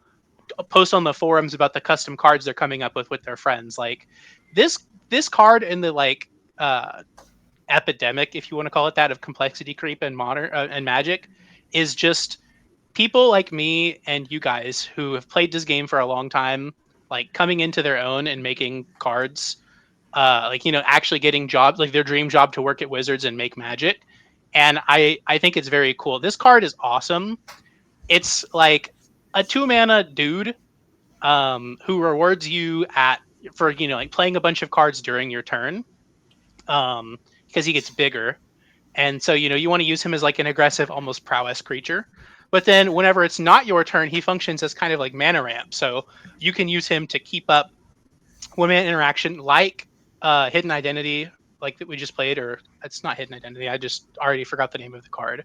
post on the forums about the custom cards they're coming up with their friends. Like this card in the epidemic, if you want to call it that, of complexity creep and modern and Magic is just people like me and you guys who have played this game for a long time, like coming into their own and making cards, actually getting jobs, like their dream job to work at Wizards and make Magic. And I think it's very cool. This card is awesome. It's like a 2-mana dude who rewards you at for like playing a bunch of cards during your turn, because he gets bigger, and so you want to use him as like an aggressive, almost prowess creature. But then whenever it's not your turn, he functions as kind of like mana ramp, so you can use him to keep up one-man interaction like Hidden Identity, like that we just played, or it's not Hidden Identity. I just already forgot the name of the card.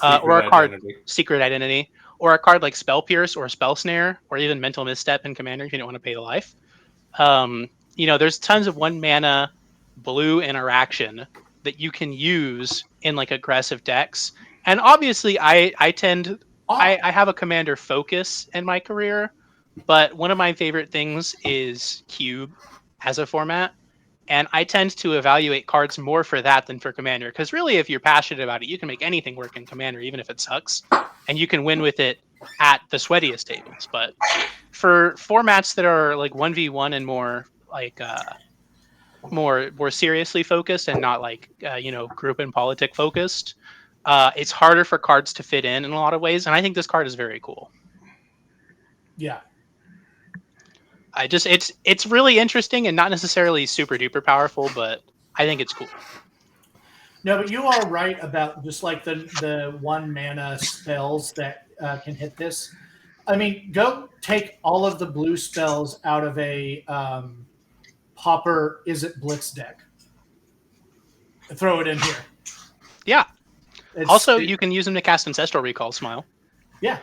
Or a card Secret Identity, or a card like Spell Pierce or Spell Snare, or even Mental Misstep in Commander if you don't want to pay the life. There's tons of 1-mana blue interaction that you can use in like aggressive decks. And obviously, I have a Commander focus in my career, but one of my favorite things is Cube as a format. And I tend to evaluate cards more for that than for Commander. Because really, if you're passionate about it, you can make anything work in Commander, even if it sucks. And you can win with it at the sweatiest tables. But for formats that are like 1v1 and more like more seriously focused and not like group and politic focused, it's harder for cards to fit in a lot of ways. And I think this card is very cool. Yeah. It's really interesting and not necessarily super duper powerful, but I think it's cool. No, but you are right about just like the 1-mana spells that can hit this. I mean, go take all of the blue spells out of a Pauper Is It Blitz deck. Throw it in here. Yeah. You can use them to cast Ancestral Recall, Smile. Yeah.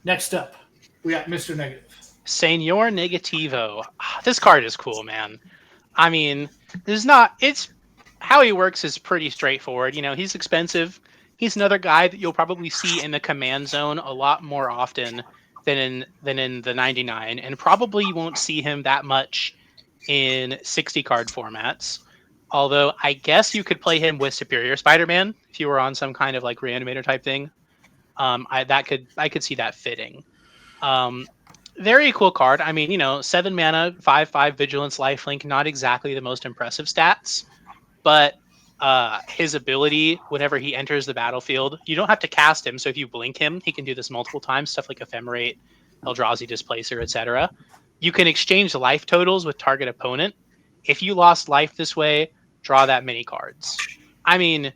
Next up, we got Mr. Negative. Senor Negativo. This card is cool, man. I mean, how he works is pretty straightforward. He's expensive. He's another guy that you'll probably see in the command zone a lot more often than in the 99, and probably you won't see him that much in 60 card formats. Although I guess you could play him with Superior Spider-Man if you were on some kind of like reanimator type thing. I could see that fitting. Very cool card. I mean, 7 mana, 5/5 vigilance, lifelink, not exactly the most impressive stats, but his ability whenever he enters the battlefield, you don't have to cast him. So if you blink him, he can do this multiple times. Stuff like Ephemerate, Eldrazi Displacer, etc. You can exchange life totals with target opponent. If you lost life this way, draw that many cards. I mean,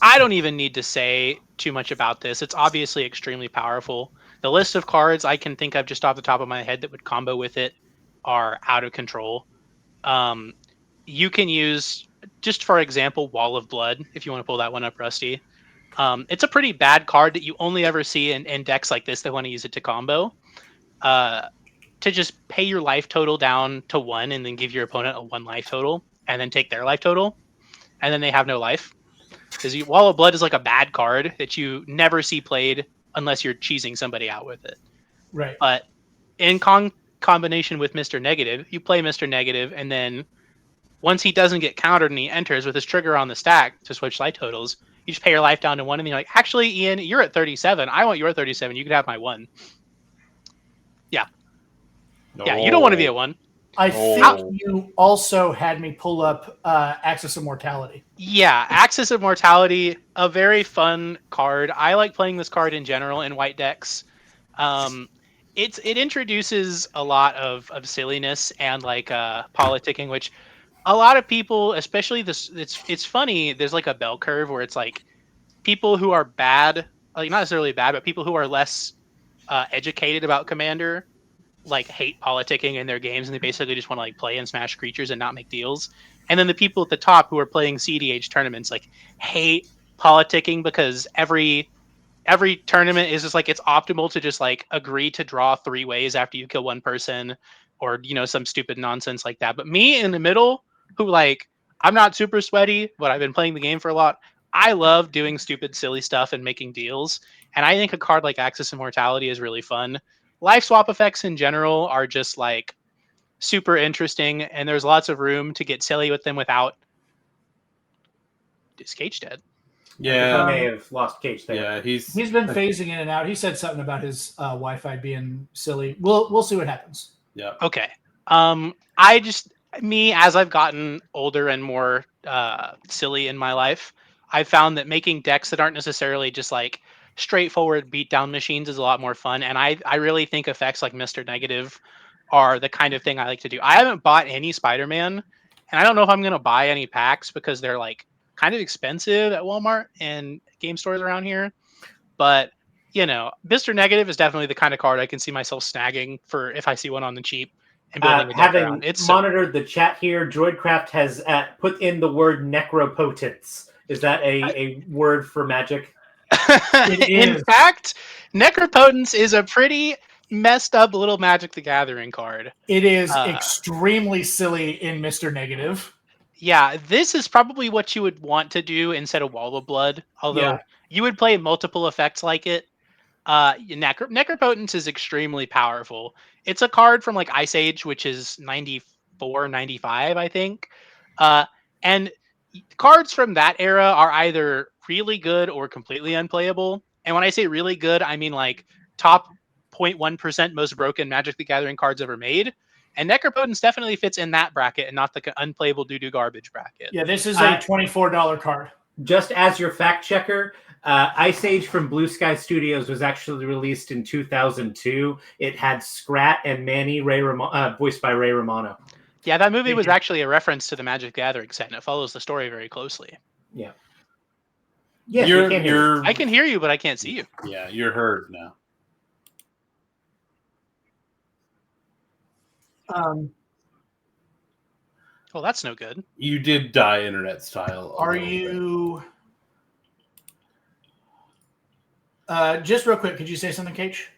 I don't even need to say too much about this. It's obviously extremely powerful. The list of cards I can think of just off the top of my head that would combo with it are out of control. You can use, just for example, Wall of Blood, if you want to pull that one up, Rusty. It's a pretty bad card that you only ever see in decks like this that want to use it to combo. To just pay your life total down to 1 and then give your opponent a 1 life total and then take their life total, and then they have no life. Because Wall of Blood is like a bad card that you never see played unless you're cheesing somebody out with it. Right. But in combination with Mr. Negative, you play Mr. Negative, and then once he doesn't get countered and he enters with his trigger on the stack to switch life totals, you just pay your life down to 1, and then you're like, actually, Ian, you're at 37. I want your 37. You can have my 1. Yeah. No. Yeah, you don't want to be at 1. I think you also had me pull up Axis of Mortality. Yeah, Axis of Mortality, a very fun card. I like playing this card in general in white decks. It introduces a lot of silliness and like politicking, which a lot of people, especially this, it's funny. There's like a bell curve where it's like people who are bad, like not necessarily bad, but people who are less educated about Commander, like hate politicking in their games, and they basically just want to like play and smash creatures and not make deals. And then the people at the top who are playing CDH tournaments like hate politicking because every tournament is just like it's optimal to just like agree to draw 3 ways after you kill one person, or some stupid nonsense like that. But me in the middle, who like I'm not super sweaty, but I've been playing the game for a lot. I love doing stupid, silly stuff and making deals. And I think a card like Axis Immortality is really fun. Life swap effects in general are just like super interesting, and there's lots of room to get silly with them without. Is Cage dead? Yeah, He may have lost Cage there. Yeah, he's been phasing in and out. He said something about his Wi-Fi being silly. We'll see what happens. Yeah. Okay. As I've gotten older and more silly in my life, I found that making decks that aren't necessarily just like straightforward beatdown machines is a lot more fun. And I really think effects like Mr. Negative are the kind of thing I like to do. I haven't bought any Spider-Man, and I don't know if I'm going to buy any packs because they're like kind of expensive at Walmart and game stores around here. But Mr. Negative is definitely the kind of card I can see myself snagging for if I see one on the cheap and building a deck around. Having It's monitored the chat here, Droidcraft has put in the word necropotence. Is that a word for magic? In fact, Necropotence is a pretty messed up little Magic the Gathering card. It is extremely silly in Mr. Negative. Yeah, this is probably what you would want to do instead of Wall of Blood, although you would play multiple effects like it. Necropotence is extremely powerful. It's a card from like Ice Age, which is 94, 95, I think. And cards from that era are either really good or completely unplayable. And when I say really good, I mean like top 0.1% most broken Magic the Gathering cards ever made. And Necropotence definitely fits in that bracket and not the unplayable doo-doo garbage bracket. Yeah, this is a $24 card. Just as your fact checker, Ice Age from Blue Sky Studios was actually released in 2002. It had Scrat and Manny voiced by Ray Romano. Yeah, that movie was actually a reference to the Magic the Gathering set, and it follows the story very closely. Yeah. Yeah, I can hear you, but I can't see you. Yeah, you're heard now. Well, that's no good. You did die internet style. Are you... just real quick, could you say something, Cage?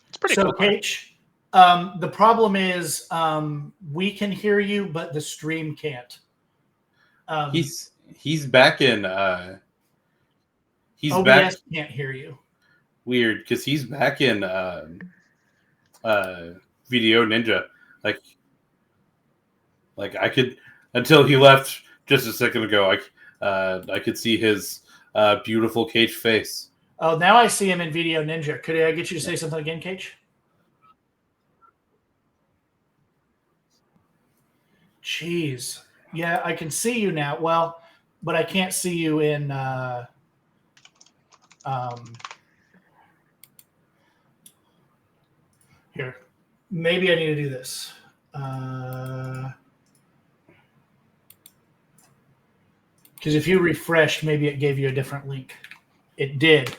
It's pretty so, cool. Cage, the problem is we can hear you, but the stream can't. He's back in. OBS back. Can't hear you. Weird, because he's back in Video Ninja. Like I could, until he left just a second ago. I could see his beautiful Cage face. Oh, now I see him in Video Ninja. Could I get you to say something again, Cage? Jeez. Yeah, I can see you now. Well, but I can't see you in here. Maybe I need to do this. Because if you refreshed, maybe it gave you a different link. It did.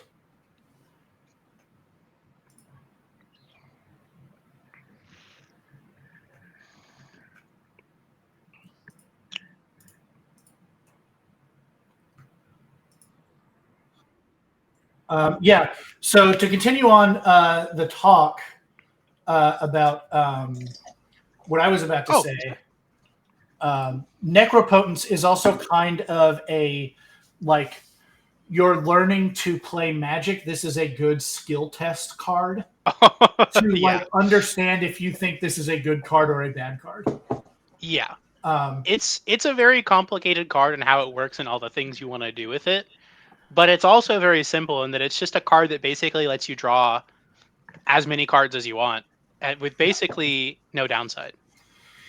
Yeah. So to continue on the talk about what I was about to say, Necropotence is also kind of a like you're learning to play Magic. This is a good skill test card to understand if you think this is a good card or a bad card. Yeah. It's a very complicated card and how it works and all the things you want to do with it. But it's also very simple in that it's just a card that basically lets you draw as many cards as you want, and with basically no downside.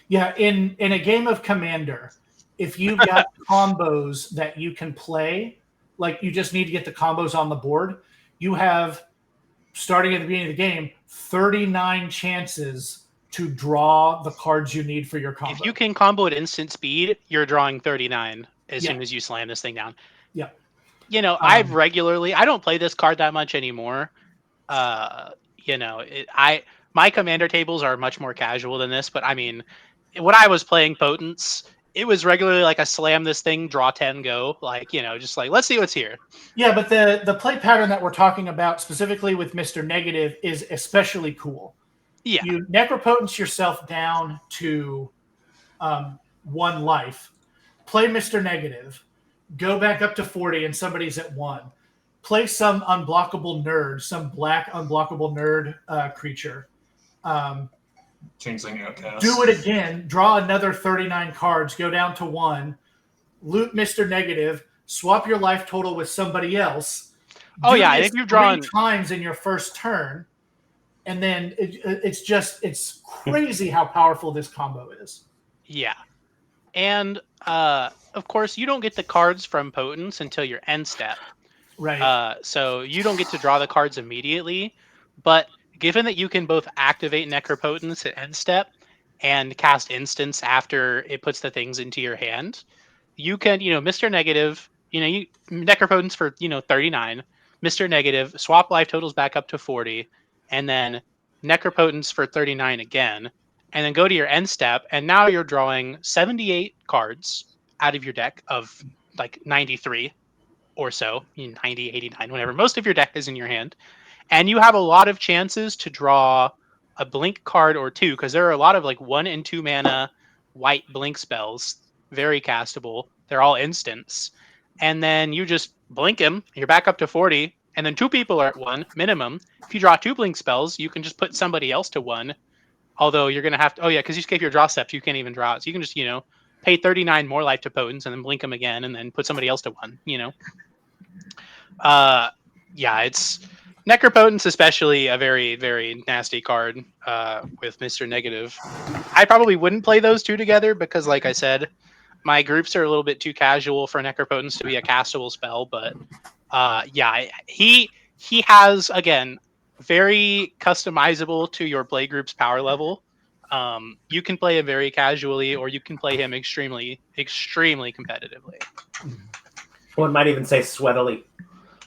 Yeah, in a game of Commander, if you've got combos that you can play, like you just need to get the combos on the board, you have, starting at the beginning of the game, 39 chances to draw the cards you need for your combo. If you can combo at instant speed, you're drawing 39 as soon as you slam this thing down. Yeah. I don't play this card that much anymore. My Commander tables are much more casual than this, but I mean, when I was playing Potence, it was regularly like a slam this thing, draw 10, go. Just like, let's see what's here. Yeah, but the play pattern that we're talking about specifically with Mr. Negative is especially cool. Yeah. You Necropotence yourself down to 1 life, play Mr. Negative, go back up to 40 and somebody's at 1. Play some unblockable nerd, some black unblockable nerd creature. Changeling Outcast. Do it again. Draw another 39 cards. Go down to 1. Loot Mr. Negative. Swap your life total with somebody else. Oh, yeah. I think you've drawn 3 times in your first turn. and then it's crazy how powerful this combo is. Yeah. And of course, you don't get the cards from Potence until your end step. Right. So you don't get to draw the cards immediately. But given that you can both activate Necropotence at end step and cast Instance after it puts the things into your hand, you can, Mr. Negative, you Necropotence for, 39, Mr. Negative, swap life totals back up to 40, and then Necropotence for 39 again, and then go to your end step, and now you're drawing 78 cards out of your deck of like 93 or so, 90, 89, whatever. Most of your deck is in your hand, and you have a lot of chances to draw a blink card or two, because there are a lot of like 1 and 2 mana white blink spells, very castable. They're all instants. And then you just blink him, you're back up to 40, and then 2 people are at 1 minimum. If you draw 2 blink spells, you can just put somebody else to 1. Although you're going to have to, because you escape your draw steps, you can't even draw it. So you can just, pay 39 more life to Potence and then blink them again and then put somebody else to 1, it's Necropotence, especially a very, very nasty card with Mr. Negative. I probably wouldn't play those two together because, like I said, my groups are a little bit too casual for Necropotence to be a castable spell. But he has, again, very customizable to your play group's power level. You can play him very casually, or you can play him extremely, extremely competitively. One might even say sweatily.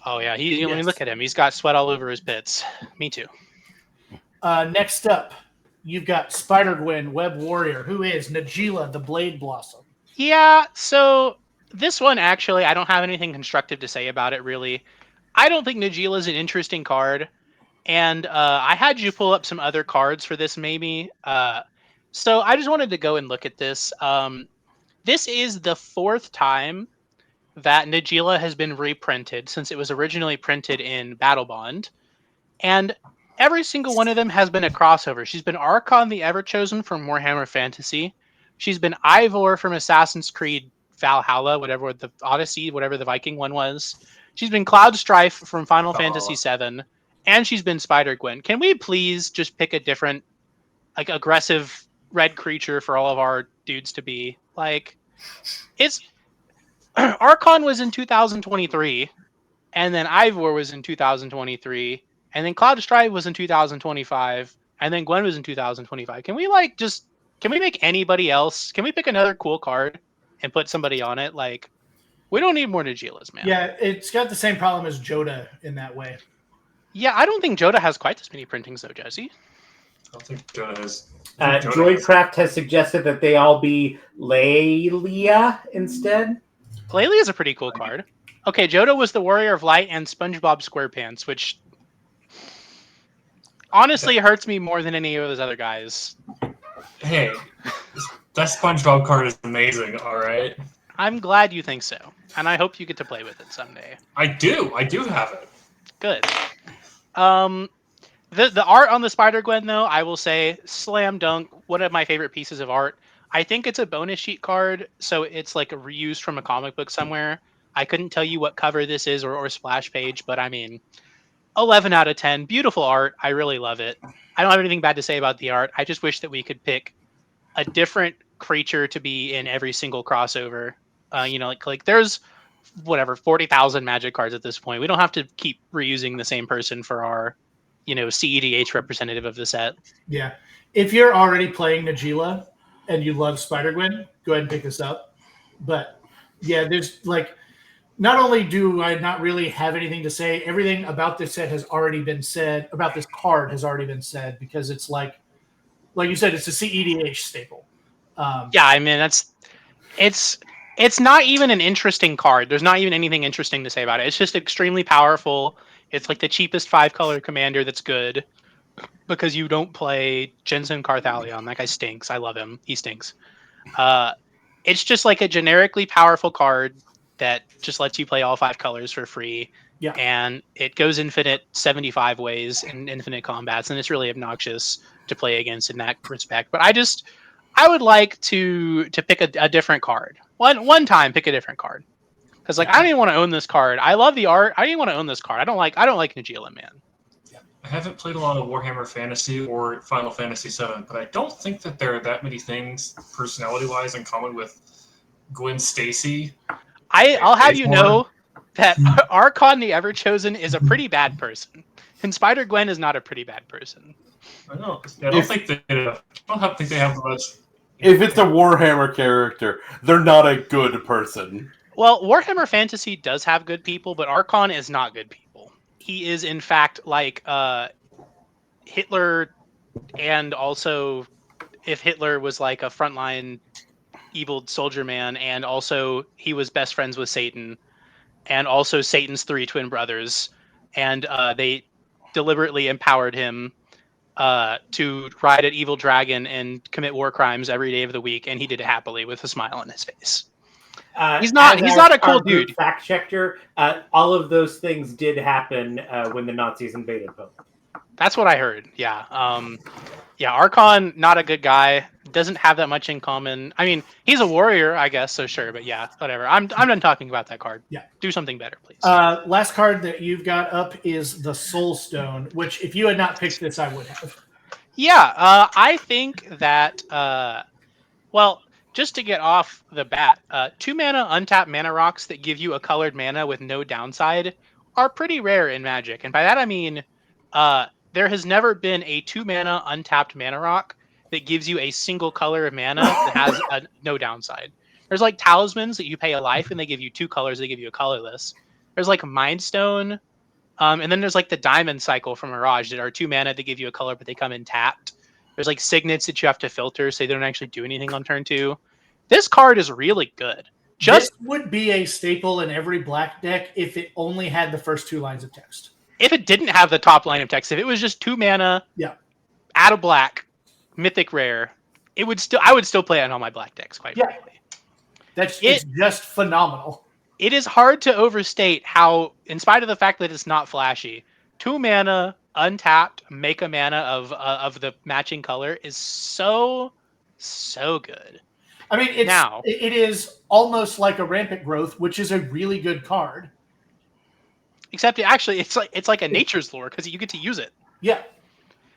Oh yeah, when you look at him, he's got sweat all over his pits. Me too. Next up, you've got Spider-Gwen, Web Warrior, who is Najila, the Blade Blossom. Yeah, so this one, actually, I don't have anything constructive to say about it, really. I don't think Najila is an interesting card, and I had you pull up some other cards for this, maybe. So I just wanted to go and look at this. This is the 4th time that Najila has been reprinted since it was originally printed in Battle Bond. And every single one of them has been a crossover. She's been Archon the Everchosen from Warhammer Fantasy. She's been Ivor from Assassin's Creed Valhalla, whatever the Odyssey, whatever the Viking one was. She's been Cloud Strife from Final Fantasy VII. And she's been Spider-Gwen. Can we please just pick a different, like, aggressive red creature for all of our dudes to be? Like, it's... Archon was in 2023, and then Ivor was in 2023, and then Cloud Strife was in 2025, and then Gwen was in 2025. Can we make anybody else? Can we pick another cool card and put somebody on it? Like, we don't need more Nagilas, man. Yeah, it's got the same problem as Joda in that way. Yeah, I don't think Joda has quite as many printings though, Jesse. I don't think Joda has. Droidcraft has suggested that they all be Lelia instead. Lelia is a pretty cool card. Okay, Joda was the Warrior of Light and SpongeBob SquarePants, which honestly hurts me more than any of those other guys. Hey, that SpongeBob card is amazing, alright? I'm glad you think so, and I hope you get to play with it someday. I do have it. Good. The art on the Spider-Gwen, though, I will say, slam dunk, one of my favorite pieces of art. I think it's a bonus sheet card, so it's like a reused from a comic book somewhere. I couldn't tell you what cover this is or splash page, but I mean, 11 out of 10. Beautiful art. I really love it. I don't have anything bad to say about the art. I just wish that we could pick a different creature to be in every single crossover. Like there's whatever 40,000 Magic cards at this point. We don't have to keep reusing the same person for our, CEDH representative of the set. Yeah. If you're already playing Najila and you love Spider-Gwen, go ahead and pick this up. But yeah, there's like, not only do I not really have anything to say, everything about this set has already been said, about this card has already been said, because it's like you said, it's a CEDH staple. Yeah, I mean, it's not even an interesting card. There's not even anything interesting to say about it. It's just extremely powerful. It's like the cheapest 5-color commander that's good because you don't play Jensen Carthalion. That guy stinks. I love him. He stinks. It's just like a generically powerful card that just lets you play all 5 colors for free. Yeah. And it goes infinite 75 ways in infinite combats, and it's really obnoxious to play against in that respect. But I would like to pick a different card. One time pick a different card. Because I don't even want to own this card. I love the art. I don't even want to own this card. I don't like Najila, man. haven't played a lot of Warhammer Fantasy or Final Fantasy VII, but I don't think that there are that many things personality-wise in common with Gwen Stacy. I'll have you Or- know that Archon the Everchosen is a pretty bad person, and Spider Gwen is not a pretty bad person. I don't think they have much. If it's a Warhammer character, they're not a good person. Well, Warhammer Fantasy does have good people, but Archon is not good people. He is, in fact, like Hitler, and also if Hitler was like a frontline evil soldier man, and also he was best friends with Satan, and also Satan's three twin brothers, and they deliberately empowered him to ride an evil dragon and commit war crimes every day of the week, and he did it happily with a smile on his face. He's not a cool dude. Fact checker. All of those things did happen when the Nazis invaded Poland. That's what I heard. Yeah. Yeah. Archon, not a good guy. Doesn't have that much in common. I mean, he's a warrior, I guess. So sure, but yeah, whatever. I'm done talking about that card. Yeah. Do something better, please. Last card that you've got up is the Soul Stone, which if you had not picked this, I would have. Yeah. I think that. Well, just to get off the bat, 2 mana untapped mana rocks that give you a colored mana with no downside are pretty rare in Magic, and by that I mean, there has never been a 2 mana untapped mana rock that gives you a single color of mana that has no downside. There's like talismans that you pay a life and they give you 2 colors, they give you a colorless. There's like Mind Stone, and then there's like the Diamond Cycle from Mirage that are 2 mana that give you a color, but they come in tapped. There's like signets that you have to filter so they don't actually do anything on turn 2. This card is really good. This would be a staple in every black deck if it only had the first 2 lines of text. If it didn't have the top line of text, if it was just 2 mana, Yeah, out of black, mythic rare, I would still play it on all my black decks, quite frankly. It's just phenomenal. It is hard to overstate how, in spite of the fact that it's not flashy, 2 mana untapped, make a mana of the matching color is so good. I mean, it is almost like a Rampant Growth, which is a really good card. Except it's like a Nature's Lore because you get to use it. Yeah,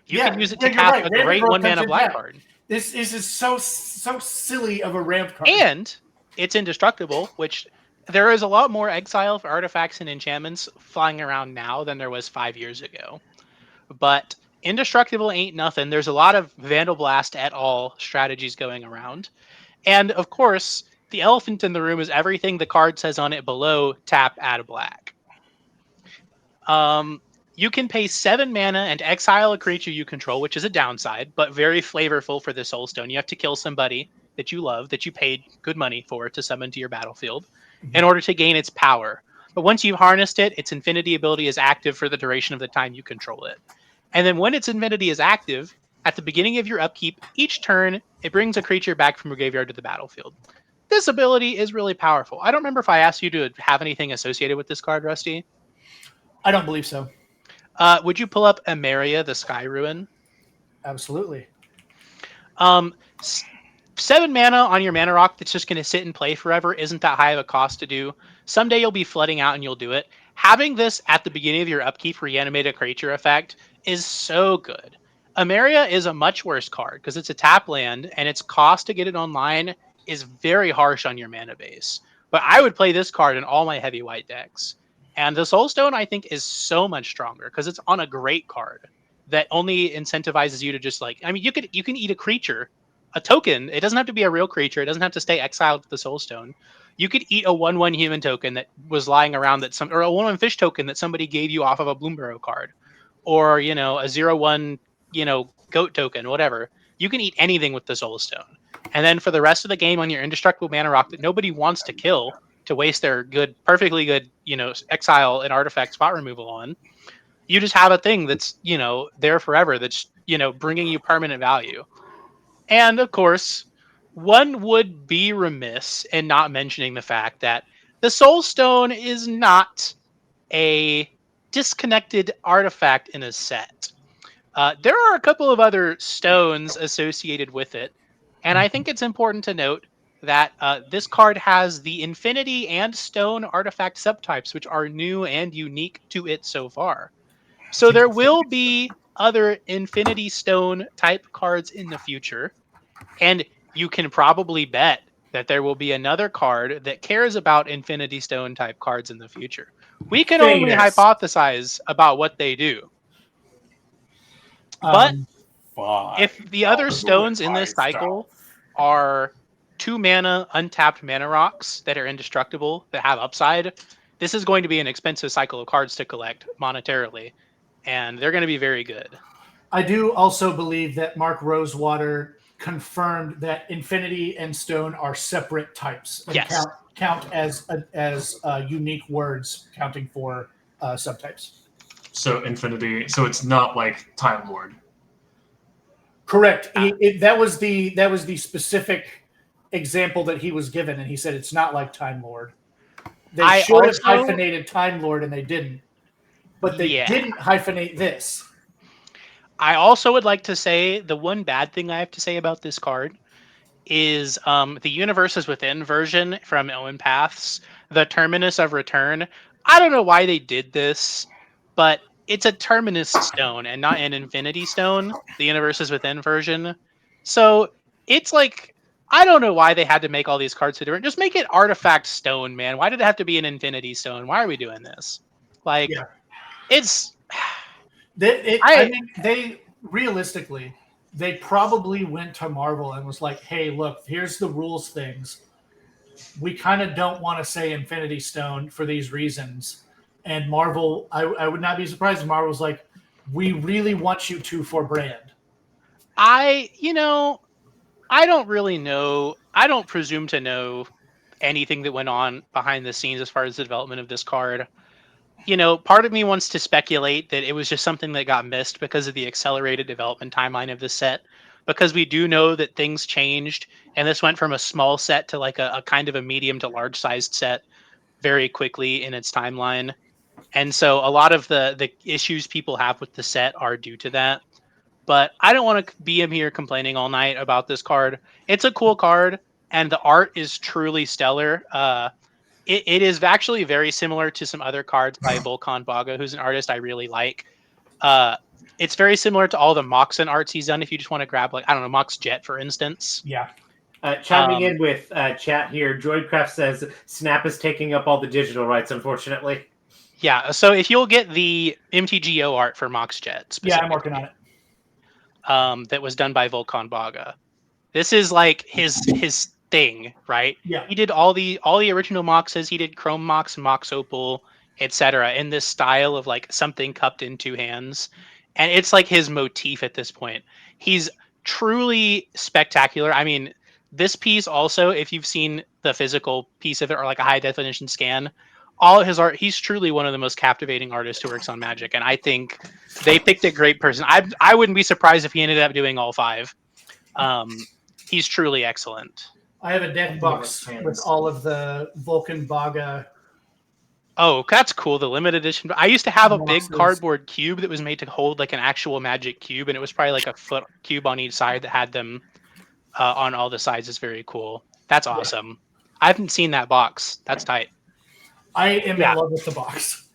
you can use it to cast a great 1 mana black card. This is so silly of a ramp card, and it's indestructible, which there is a lot more exile for artifacts and enchantments flying around now than there was 5 years ago. But indestructible ain't nothing. There's a lot of Vandal Blast et al. Strategies going around. And of course, the elephant in the room is everything the card says on it below, tap, add a black. You can pay 7 mana and exile a creature you control, which is a downside, but very flavorful for the Soul Stone. You have to kill somebody that you love, that you paid good money for to summon to your battlefield in order to gain its power. But once you've harnessed it, its infinity ability is active for the duration of the time you control it. And then when its infinity is active, at the beginning of your upkeep, each turn, it brings a creature back from your graveyard to the battlefield. This ability is really powerful. I don't remember if I asked you to have anything associated with this card, Rusty. I don't believe so. Would you pull up Emeria, the Sky Ruin? Absolutely. 7 mana on your mana rock that's just going to sit and play forever isn't that high of a cost to do. Someday you'll be flooding out and you'll do it. Having this at the beginning of your upkeep reanimate a creature effect is so good. Emeria is a much worse card because it's a tap land and its cost to get it online is very harsh on your mana base. But I would play this card in all my heavy white decks. And the Soul Stone, I think, is so much stronger because it's on a great card that only incentivizes you to just you can eat a creature, a token. It doesn't have to be a real creature. It doesn't have to stay exiled with the Soul Stone. You could eat a 1/1 human token that was lying around or a 1/1 fish token that somebody gave you off of a Bloomburrow card, or a 0/1 goat token, whatever. You can eat anything with the Soul Stone, and then for the rest of the game on your indestructible mana rock that nobody wants to kill to waste their perfectly good exile and artifact spot removal on, you just have a thing that's there forever. That's bringing you permanent value. And of course, one would be remiss in not mentioning the fact that the Soul Stone is not a disconnected artifact in a set. There are a couple of other stones associated with it, and I think it's important to note that this card has the Infinity and Stone artifact subtypes, which are new and unique to it so far. So there will be other Infinity Stone type cards in the future, and you can probably bet that there will be another card that cares about Infinity Stone type cards in the future. We can only Famous. hypothesize about what they do. But Fine. if the other stones in this cycle are 2 mana untapped mana rocks that are indestructible, that have upside, this is going to be an expensive cycle of cards to collect monetarily, and they're going to be very good. I do also believe that Mark Rosewater confirmed that Infinity and Stone are separate types and Yes. count as unique words, counting for subtypes. So Infinity. So it's not like Time Lord. Correct. That was the specific example that he was given, and he said it's not like Time Lord. They should have hyphenated Time Lord, and they didn't. But they didn't hyphenate this. I also would like to say the one bad thing I have to say about this card is the Universes Within version from Owen Paths, the Terminus of Return. I don't know why they did this, but it's a Terminus stone and not an Infinity Stone, the Universes Within version. So it's like, I don't know why they had to make all these cards so different. Just make it Artifact Stone, man. Why did it have to be an Infinity Stone? Why are we doing this? Like, it's... I mean, they realistically, they probably went to Marvel and was like, "Hey, look, here's the rules things. We kind of don't want to say Infinity Stone for these reasons." And Marvel, I would not be surprised if Marvel was like, "We really want you to for brand." I don't really know. I don't presume to know anything that went on behind the scenes as far as the development of this card. Part of me wants to speculate that it was just something that got missed because of the accelerated development timeline of this set. Because we do know that things changed, and this went from a small set to like a kind of a medium to large sized set very quickly in its timeline. And so a lot of the issues people have with the set are due to that. But I don't want to be in here complaining all night about this card. It's a cool card, and the art is truly stellar. It is actually very similar to some other cards by Volkan Baga, who's an artist I really like. It's very similar to all the Moxen arts he's done. If you just want to grab, like, I don't know, Mox Jet, for instance. Yeah. Chiming in with chat here, Droidcraft says Snap is taking up all the digital rights, unfortunately. Yeah, so if you'll get the MTGO art for Mox Jet, I'm working on it. That was done by Volkan Baga. This is like his thing, right? Yeah. He did all the original Moxes. He did Chrome Mox, Mox Opal, etc. in this style of like something cupped in 2 hands. And it's like his motif at this point. He's truly spectacular. I mean, this piece also, if you've seen the physical piece of it or like a high definition scan, all of his art, he's truly one of the most captivating artists who works on Magic. And I think they picked a great person. I wouldn't be surprised if he ended up doing all 5. He's truly excellent. I have a deck box with all of the Vulcan Baga. Oh, that's cool. The limited edition. I used to have a big cardboard cube that was made to hold like an actual Magic cube, and it was probably like a foot cube on each side that had them on all the sides. It's very cool. That's awesome. Yeah. I haven't seen that box. That's tight. I am in love with the box.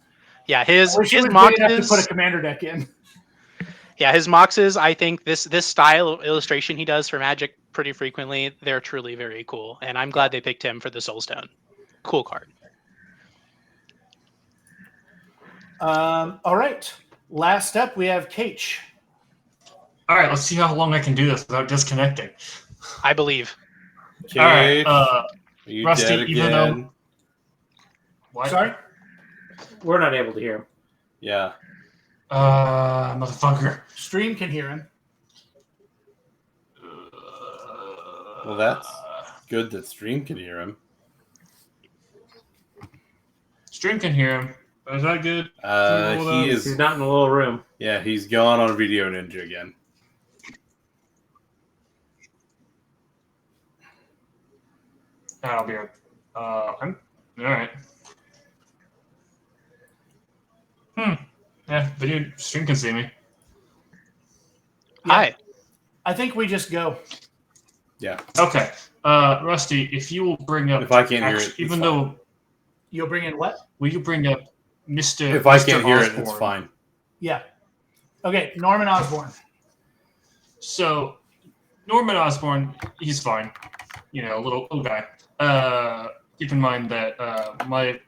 Yeah, his Moxes have to put a commander deck in. Yeah, his Moxes, I think this style of illustration he does for Magic pretty frequently, they're truly very cool. And I'm glad they picked him for the Soulstone. Cool card. All right. Last up, we have Kach. All right, let's see how long I can do this without disconnecting. I believe. All right, you Rusty, dead even again? though... What? Sorry? We're not able to hear him. Yeah. Motherfucker. Stream can hear him. Well, that's good that Stream can hear him. Stream can hear him. Is that good? He's not in the little room. Yeah, he's gone on Video Ninja again. I'll be right. All right. Yeah, video stream can see me. Yeah. Hi. I think we just go. Yeah. Okay. Rusty, if you will bring up... If I can't hear it, even though... You'll bring in what? Will you bring up Mr. If I can't hear it, Osborne? it's fine. Yeah. Okay, Norman Osborn. So Norman Osborn, he's fine. Little guy. Keep in mind that my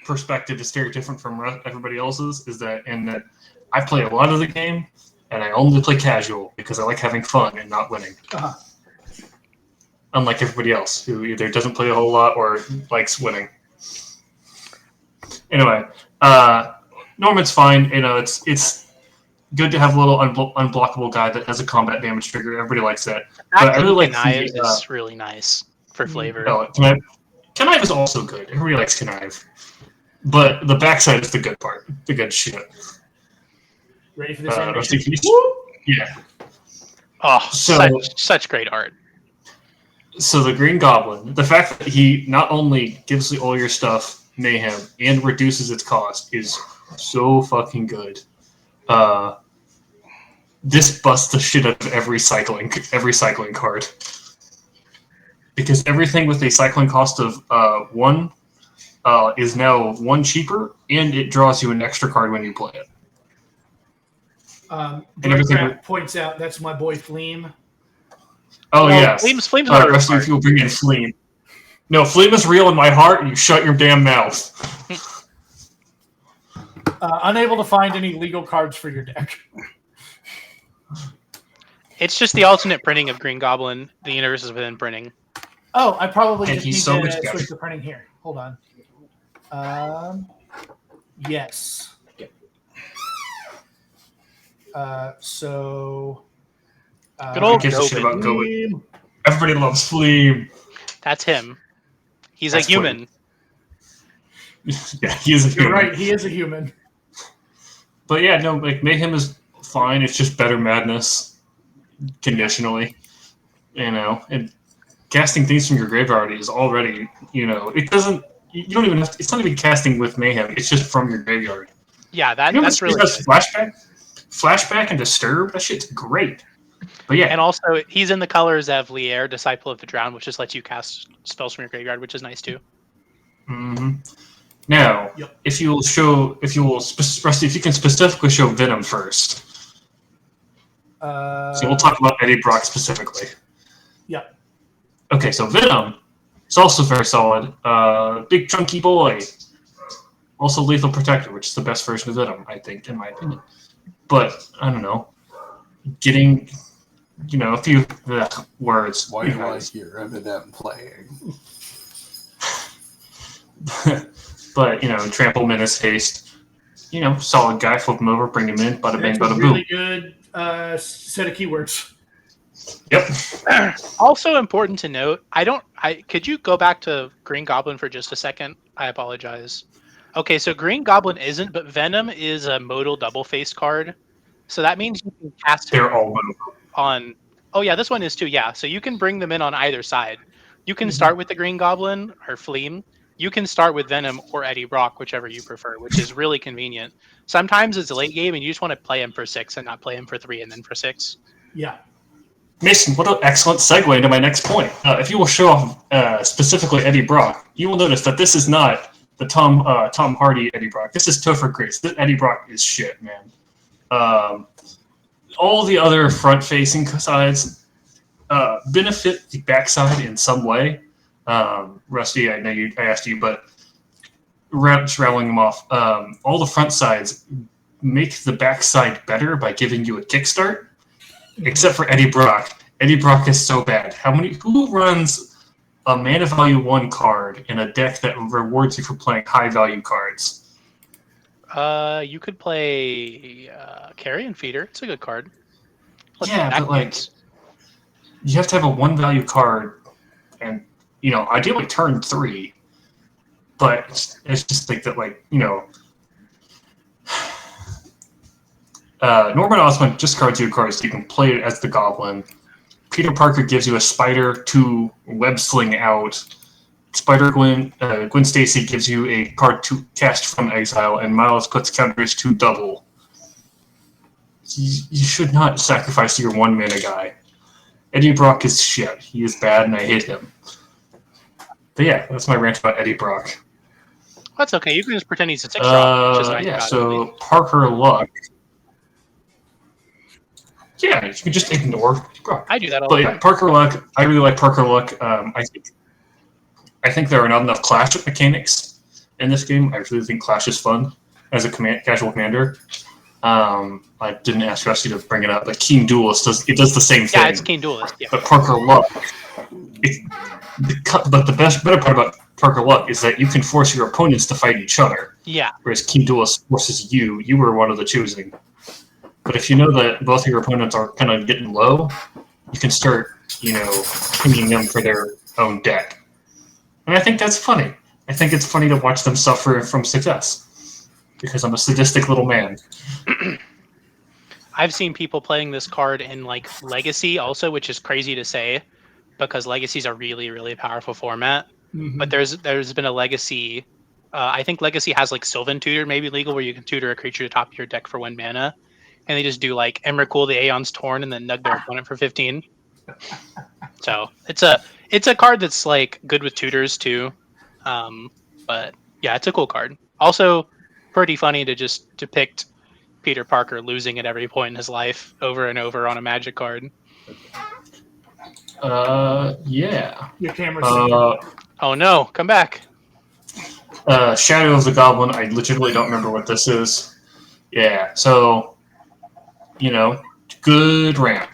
perspective is very different from everybody else's. Is that I play a lot of the game, and I only play casual because I like having fun and not winning. Uh-huh. Unlike everybody else who either doesn't play a whole lot or likes winning. Anyway, Norman's fine. It's good to have a little unblockable guy that has a combat damage trigger. Everybody likes that. But I really like Knives is really nice for flavor. No, Connive is also good. Everybody likes Connive. But the backside is the good part. The good shit. Ready for this animation? Yeah. Oh, So- such great art. So the Green Goblin, the fact that he not only gives you all your stuff mayhem and reduces its cost is so fucking good. This busts the shit out of every cycling card. Because everything with a cycling cost of 1 is now 1 cheaper, and it draws you an extra card when you play it. Brightcraft points out that's my boy Fleam. Oh, Well, yes. Fleam's All not right, a rest of card. you will bring in Fleam. No, Fleam is real in my heart, and you shut your damn mouth. Unable to find any legal cards for your deck. It's just the alternate printing of Green Goblin. The universe is within printing. Oh, I probably And just he's need so to much better. switch the printing here. Hold on. Yes. So. Good old Who gives a shit Gobin. about Gobin? Everybody loves Fleam. That's him. He's That's a human. Yeah, he is a You're human. right. He is a human. But yeah, no, like Mayhem is fine. It's just better madness, conditionally. And casting things from your graveyard is already, it doesn't. You don't even have to. It's not even casting with Mayhem. It's just from your graveyard. Yeah, that's What's really does good. flashback and disturb. That shit's great. But yeah, And also, he's in the colors of Lier, Disciple of the Drowned, which just lets you cast spells from your graveyard, which is nice too. hmm Now, Yep. if you can specifically show Venom first. So we'll talk about Eddie Brock specifically. Yep. Okay, so Venom is also very solid. Big chunky boy. Also Lethal Protector, which is the best version of Venom, I think, in my opinion. But, I don't know. Getting, a few words. Why do I hear Eminem playing? But, Trample, Menace, Haste. Solid guy. Flip him over, bring him in, bada bang, That's a bada boom. really good set of keywords. Yep. Also important to note, could you go back to Green Goblin for just a second? I apologize. Okay, so Green Goblin isn't, but Venom is a modal double-faced card. So that means you can cast They're him all on... Oh yeah, this one is too, yeah. So you can bring them in on either side. You can start with the Green Goblin or Fleam. You can start with Venom or Eddie Brock, whichever you prefer, which is really convenient. Sometimes it's a late game and you just want to play him for 6 and not play him for 3 and then for 6. Yeah. Mason, what an excellent segue into my next point. If you will show off specifically Eddie Brock, you will notice that this is not the Tom Hardy Eddie Brock. This is Topher Grace. This Eddie Brock is shit, man. All the other front-facing sides benefit the backside in some way. Rusty, I know I asked you, but just rattling them off. All the front sides make the backside better by giving you a kickstart. Except for Eddie Brock. Eddie Brock is so bad. Who runs a mana value 1 card in a deck that rewards you for playing high value cards? You could play Carrion Feeder. It's a good card. Yeah, but you have to have a 1 value card, and ideally turn 3. But it's just think that Norman Osborn discards you a card so you can play it as the Goblin. Peter Parker gives you a Spider to web sling out. Gwen Stacy gives you a card to cast from exile, and Miles puts counters to double. You should not sacrifice your 1 mana guy. Eddie Brock is shit. He is bad, and I hate him. But yeah, that's my rant about Eddie Brock. That's okay. You can just pretend he's a 6-drop, which is nice about it. So Parker Luck. Yeah, you can just ignore Grok. I do that all But the yeah, time. Parker Luck. I really like Parker Luck. I think there are not enough clash mechanics in this game. I really think clash is fun as a casual commander. I didn't ask Rusty to bring it up, but Keen Duelist does the same thing. Yeah, it's Keen Duelist. Yeah. But Parker Luck. But the better part about Parker Luck is that you can force your opponents to fight each other. Yeah. Whereas Keen Duelist forces you. You were one of the choosing. But if you know that both of your opponents are kind of getting low, you can start, pinging them for their own deck. And I think that's funny. I think it's funny to watch them suffer from success. Because I'm a sadistic little man. I've seen people playing this card in like Legacy also, which is crazy to say because Legacy is a really, really powerful format. Mhm. But there's been a Legacy. I think Legacy has like Sylvan Tutor, maybe legal, where you can tutor a creature to top of your deck for 1 mana. And they just do like Emrakul the Aeon's Torn and then nug their opponent for 15. So it's a card that's like good with tutors too. But yeah, it's a cool card. Also pretty funny to just depict Peter Parker losing at every point in his life over and over on a Magic card. Yeah. Your camera's Oh no, come back. Shadow of the Goblin, I literally don't remember what this is. Yeah, so, good ramp.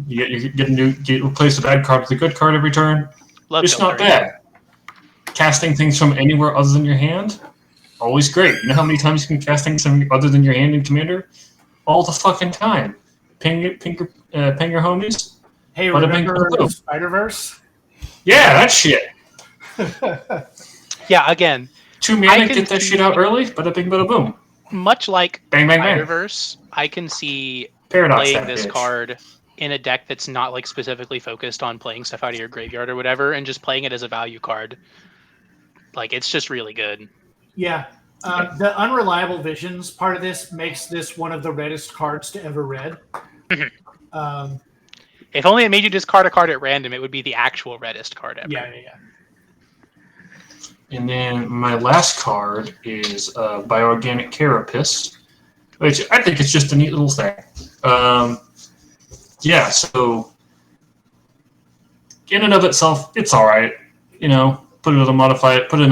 You get replace a bad card with a good card every turn. Love It's not Filter. bad. Casting things from anywhere other than your hand, always great. You know how many times you can cast things from other than your hand in Commander? All the fucking time. Ping your homies. Hey, Bada bing, remember bada boom. Spider-Verse? Yeah, that shit. Yeah, again, 2 I mana, can get that see- shit out early. Bada bing, bada boom. much like Bang, bang, bang. Spider-Verse, I can see Paradox playing that this bitch. card in a deck that's not like specifically focused on playing stuff out of your graveyard or whatever, and just playing it as a value card. Like it's just really good. Yeah. The Unreliable Visions part of this makes this one of the reddest cards to ever read. If only it made you discard a card at random, it would be the actual reddest card ever. Yeah. And then my last card is Bioorganic Carapace, which I think is just a neat little thing. So in and of itself, it's all right. Put it in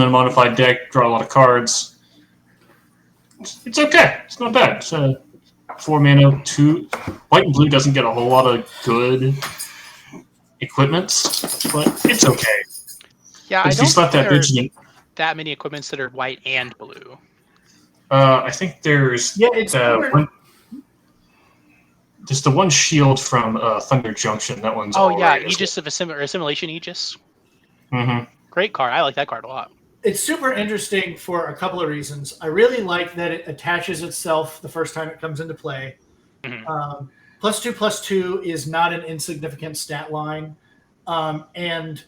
a modified deck, draw a lot of cards. It's okay. It's not bad. It's 4 mana, 2 white and blue doesn't get a whole lot of good equipments, but it's okay. Yeah, But I if you don't slap think that there are bitch in, that many equipments that are white and blue. I think there's It's just the one shield from Thunder Junction. That one's Oh all yeah, right as Aegis of Assimilation Aegis. well. Mhm. Great card. I like that card a lot. It's super interesting for a couple of reasons. I really like that it attaches itself the first time it comes into play. Mhm. +2/+2 is not an insignificant stat line. And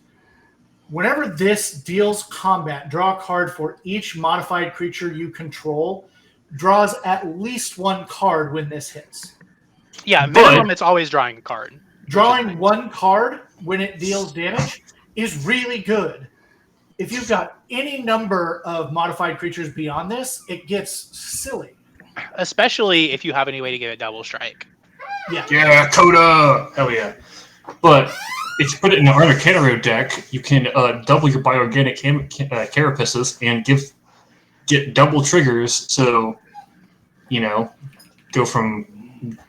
whenever this deals combat, draw a card for each modified creature you control, draws at least 1 card when this hits. Yeah, But- minimum it's always drawing a card. Drawing 1 card when it deals damage is really good. If you've got any number of modified creatures beyond this, it gets silly. Especially if you have any way to give it double strike. Yeah, Coda! Hell yeah. But if you put it in an Arcano deck, you can double your Bioorganic Carapaces and get double triggers, so, go from,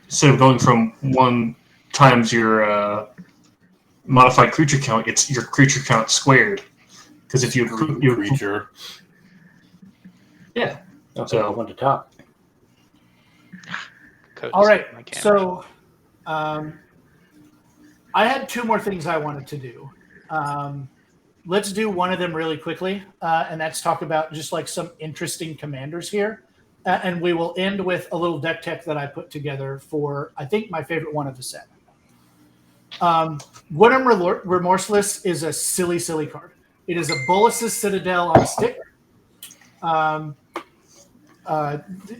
instead of going from 1 times your modified creature count, it's your creature count squared. Because if you creature. Yeah. Okay, So- I want to talk. Codes All right, on my camera. so I had 2 more things I wanted to do. Let's do one of them really quickly, and that's talk about just like some interesting commanders here. And we will end with a little deck tech that I put together for, I think, my favorite one of the set. Woodham Remorseless is a silly, silly card. It is a Bolas's Citadel on a stick.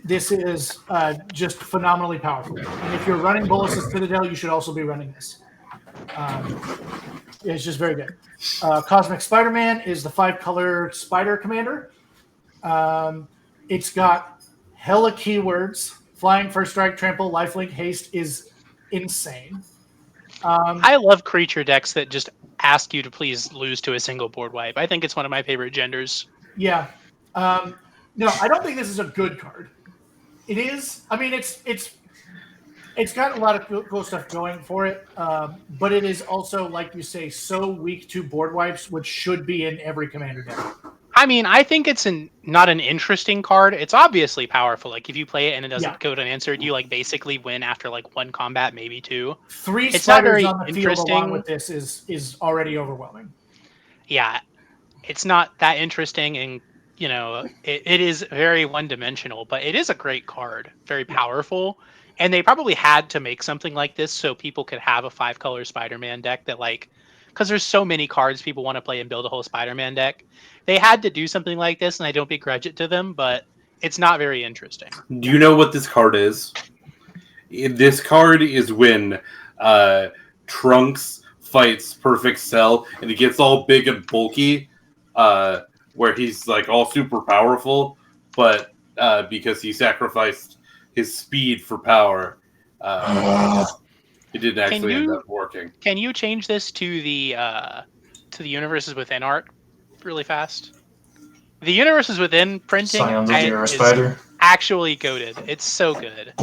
This is just phenomenally powerful. And if you're running Bolas's Citadel, you should also be running this. It's just very good. Cosmic Spider-Man is the 5-color spider commander. It's got hella keywords. Flying, First Strike, Trample, Lifelink, Haste is insane. I love creature decks that just ask you to please lose to a single board wipe. I think it's one of my favorite genders. Yeah. No, I don't think this is a good card. It is. I mean, it's got a lot of cool stuff going for it, but it is also, like you say, so weak to board wipes, which should be in every commander deck. I mean, I think it's not an interesting card. It's obviously powerful. Like if you play it and it doesn't go unanswered, you like basically win after like one combat, maybe two. Three It's not spiders very on the field along with this is already overwhelming. Yeah, it's not that interesting, and it is very one dimensional, but it is a great card, very powerful. And they probably had to make something like this so people could have a 5-color Spider-Man deck that because there's so many cards people want to play and build a whole Spider-Man deck. They had to do something like this, and I don't begrudge it to them, but it's not very interesting. Do you know what this card is? This card is when Trunks fights Perfect Cell and he gets all big and bulky, where he's like all super powerful, but because he sacrificed his speed for power, it didn't actually end up working. Can you change this to the Universes Within art really fast? The Universes Within printing Scions of the Earth is Spider. actually goated. It's so good.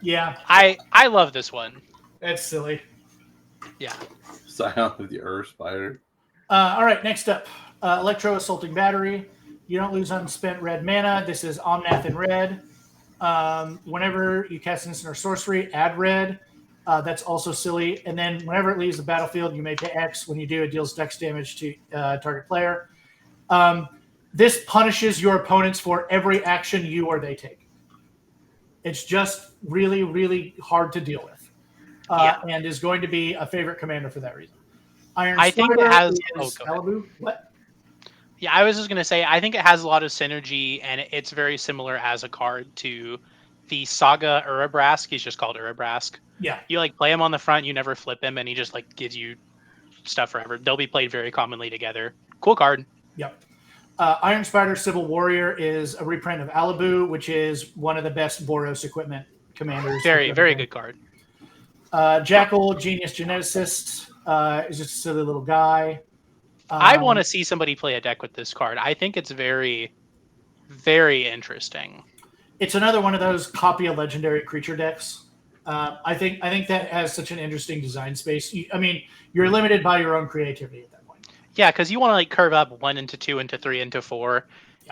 Yeah, I love this one. that's silly. Yeah. Scion of the Earth Spider. All right, next up, Electro Assaulting Battery. You don't lose unspent red mana. This is Omnath in red. Whenever you cast an instant or sorcery, add red. That's also silly. And then whenever it leaves the battlefield, you may pay X. When you do, it deals Dex damage to target player. This punishes your opponents for every action you or they take. It's just really, really hard to deal with, and is going to be a favorite commander for that reason. I think it has. Malibu. What? Yeah, I was just gonna say I think it has a lot of synergy, and it's very similar as a card to the Saga Urabrask. He's just called Urabrask. Yeah. You play him on the front, you never flip him, and he just gives you stuff forever. They'll be played very commonly together. Cool card. Yep. Iron Spider Civil Warrior is a reprint of Alibu, which is one of the best Boros equipment commanders. Very, very good card. Jackal Genius Geneticist is just a silly little guy. I want to see somebody play a deck with this card. I think it's very, very interesting. It's another one of those copy a legendary creature decks. I think that has such an interesting design space. You're limited by your own creativity at that point. Yeah, because you want to curve up 1 into 2 into 3 into 4,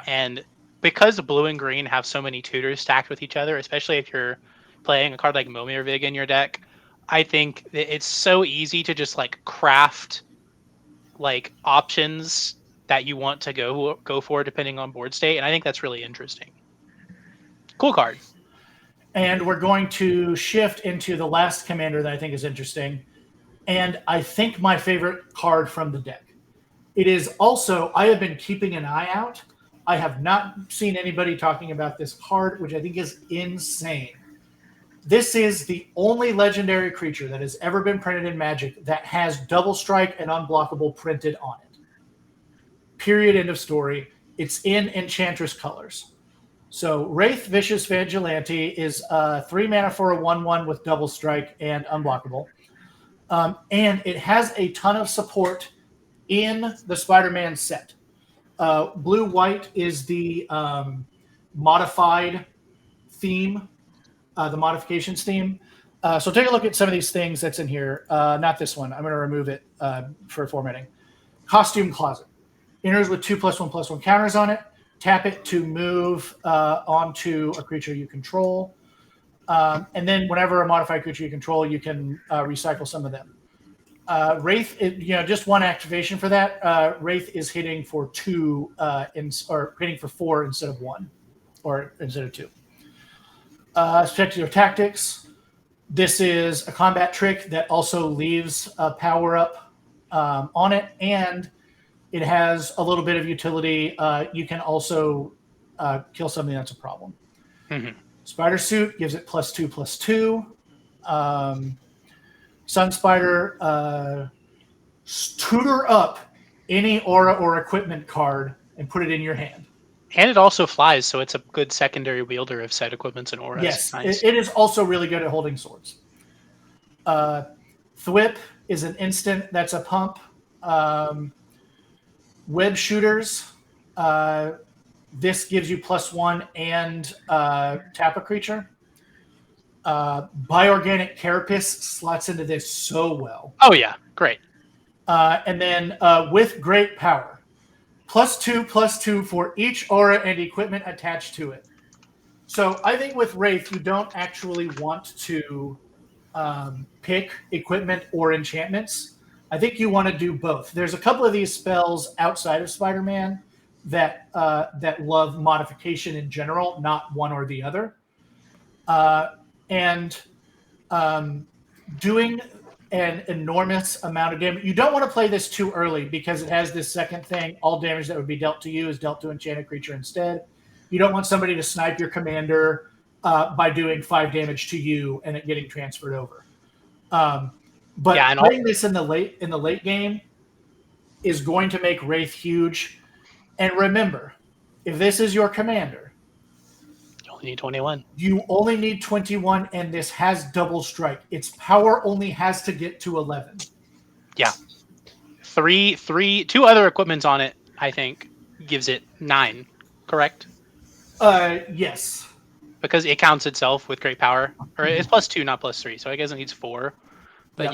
and because blue and green have so many tutors stacked with each other, especially if you're playing a card like Momir Vig in your deck, I think that it's so easy to just craft options that you want to go for depending on board state, and I think that's really interesting. Cool card. And we're going to shift into the last commander that I think is interesting, and I think my favorite card from the deck. It is also, I have been keeping an eye out. I have not seen anybody talking about this card, which I think is insane. This is the only legendary creature that has ever been printed in Magic that has double strike and unblockable printed on it. Period, end of story. It's in Enchantress colors. So Wraith Vicious Vigilante is 3 mana for a 1/1 with double strike and unblockable. And it has a ton of support in the Spider-Man set. Blue-white is the modified theme, the modifications theme. So take a look at some of these things that's in here. Not this one. I'm going to remove it for formatting. Costume Closet. Enters with 2+1/+1 counters on it. Tap it to move onto a creature you control. And then whenever a modified creature you control, you can recycle some of them. Wraith, just one activation for that. Wraith is hitting for 2 or hitting for 4 instead of 1, or instead of 2. Spectacular Tactics. This is a combat trick that also leaves a power up on it, and it has a little bit of utility. You can also kill something that's a problem. Mm-hmm. Spider Suit gives it +2/+2. Sun Spider, tutor up any aura or equipment card and put it in your hand. And it also flies, so it's a good secondary wielder of said equipments and auras. Yes, Nice. it is also really good at holding swords. Thwip is an instant. That's a pump. Web shooters. This gives you +1 and tap a creature. Bioorganic Carapace slots into this so well. Oh yeah, great. And then with great power, +2/+2 for each aura and equipment attached to it. So I think with Wraith, you don't actually want to pick equipment or enchantments. I think you want to do both. There's a couple of these spells outside of Spider-Man that love modification in general, not one or the other. And doing an enormous amount of damage. You don't want to play this too early because it has this second thing. All damage that would be dealt to you is dealt to enchanted creature instead. You don't want somebody to snipe your commander by doing 5 damage to you and it getting transferred over. But Yeah, and playing this in the late game is going to make Wraith huge. And remember, if this is your commander, You only need 21. you only need 21, and this has double strike. Its power only has to get to 11. Yeah. Two other equipments on it, I think, gives it 9, correct? Yes. Because it counts itself with great power. Or it's +2, not +3, so I guess it needs 4. But Yep.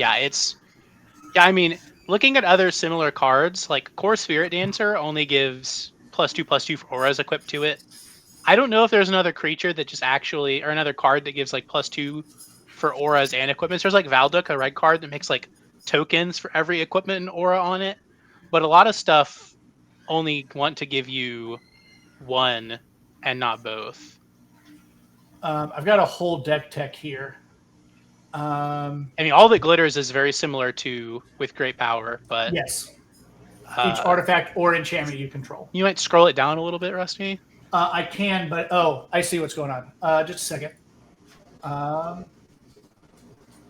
yeah, I mean, looking at other similar cards, like Core Spirit Dancer only gives +2/+2 for auras equipped to it. I don't know if there's another creature that just actually, or another card that gives like +2 for auras and equipments. There's like Valduk, a red card that makes like tokens for every equipment and aura on it. But a lot of stuff only want to give you 1 and not both. I've got a whole deck tech here. I mean, All That Glitters is very similar to with great power, but Yes. Each artifact or enchantment you control. you might scroll it down a little bit, Rusty. I can, but I see what's going on. Just a second.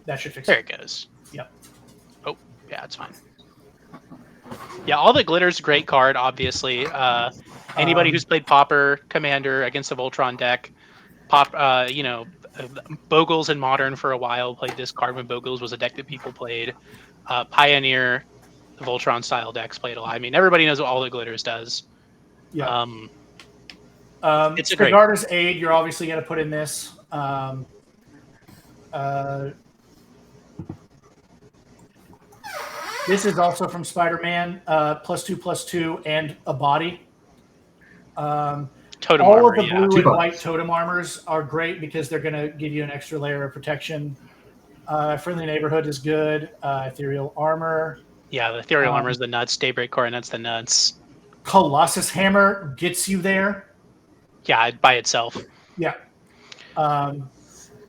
That should fix There it. it goes. Yep. Oh, yeah, it's fine. Yeah, All That Glitters, great card, obviously. Anybody who's played Pauper Commander against the Voltron deck, Bogles in Modern for a while played this card when Bogles was a deck that people played. Pioneer, the Voltron style decks played a lot. I mean, everybody knows what All That Glitters does. Yeah. It's a great. Sigarda's Aid, you're obviously going to put in this. This is also from Spider-Man, +2/+2 and a body. Totem all armor, of the yeah. blue and white totem armors are great because they're going to give you an extra layer of protection. Friendly Neighborhood is good. Ethereal Armor. Yeah, the Ethereal Armor is the nuts. Daybreak Coronet's the nuts. Colossus Hammer gets you there. Yeah, by itself. Yeah.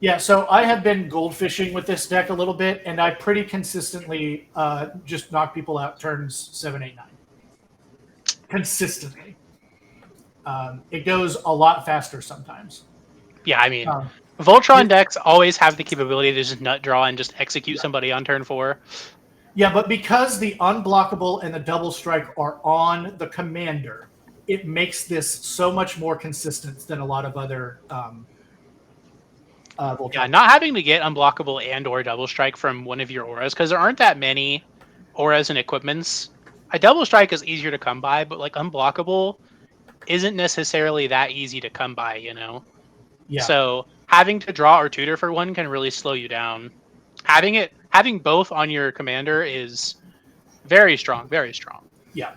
Yeah, so I have been goldfishing with this deck a little bit, and I pretty consistently just knock people out turns 7, 8, 9. Consistently. It goes a lot faster sometimes. Yeah, I mean, Voltron decks always have the capability to just nut draw and just execute somebody on turn 4. Yeah, but because the unblockable and the double strike are on the commander, it makes this so much more consistent than a lot of other Voltron. Yeah, not having to get unblockable and or double strike from one of your auras, because there aren't that many auras and equipments. A double strike is easier to come by, but like unblockable isn't necessarily that easy to come by, you know? Yeah. So having to draw or tutor for one can really slow you down. Having both on your commander is very strong, very strong. Yeah.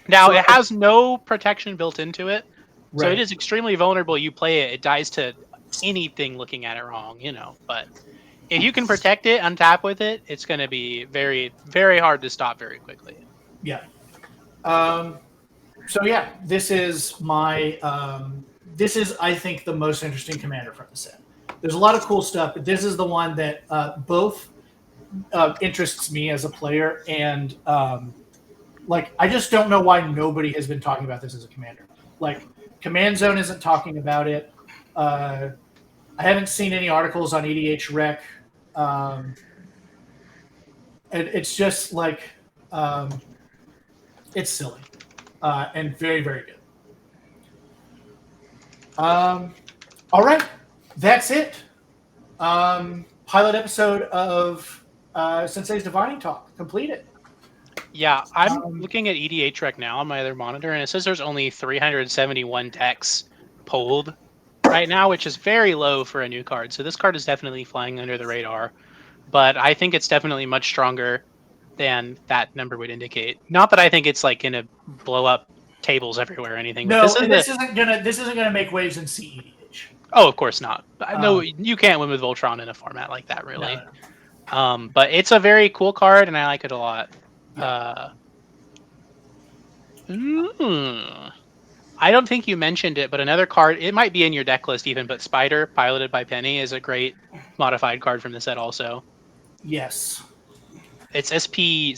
Now, So it has no protection built into it, so Right. it is extremely vulnerable. You play it, it dies to anything looking at it wrong, you know. But if you can protect it, untap with it, it's going to be very, very hard to stop very quickly. Yeah. So yeah, this is my this is, I think, the most interesting commander from the set. There's a lot of cool stuff, but this is the one that both interests me as a player, and like I just don't know why nobody has been talking about this as a commander. Like Command Zone isn't talking about it. I haven't seen any articles on EDH Rec. And it's just like it's silly and very, very good. All right, that's it. Pilot episode of Sensei's Divining Talk completed. Yeah, I'm looking at EDH right now on my other monitor, and it says there's only 371 decks pulled right now, which is very low for a new card. So this card is definitely flying under the radar, but I think it's definitely much stronger than that number would indicate. Not that I think it's like gonna blow up tables everywhere or anything. No, But this isn't gonna make waves in CEDH. Oh, of course not. No, you can't win with Voltron in a format like that, really. No. But it's a very cool card, and I like it a lot. Yeah. I don't think you mentioned it, but another card, it might be in your deck list even, but Spider, piloted by Penny, is a great modified card from the set also. Yes. It's SP//DR.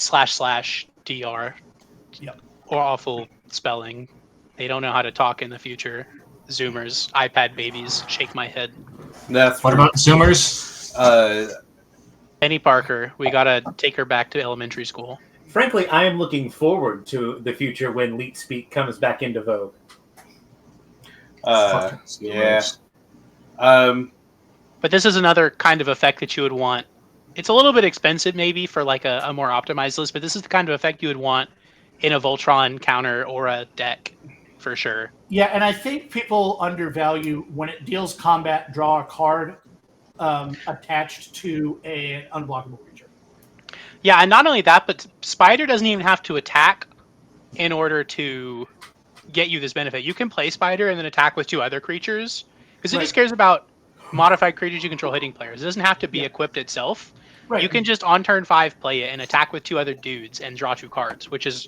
Yep. Or awful spelling. They don't know how to talk in the future. Zoomers, iPad babies, shake my head. That's what about Zoomers? Penny Parker, we gotta take her back to elementary school. Frankly, I am looking forward to the future when Leet Speak comes back into vogue. Yeah. But this is another kind of effect that you would want. It's a little bit expensive maybe for like a more optimized list, but this is the kind of effect you would want in a Voltron counter or a deck for sure. Yeah, and I think people undervalue when it deals combat, draw a card attached to an unblockable creature. Yeah, and not only that, but Spider doesn't even have to attack in order to get you this benefit. You can play Spider and then attack with 2 other creatures, because it just cares about modified creatures you control hitting players. It doesn't have to be equipped itself. Right. You can just on turn 5 play it and attack with 2 other dudes and draw 2 cards, which is,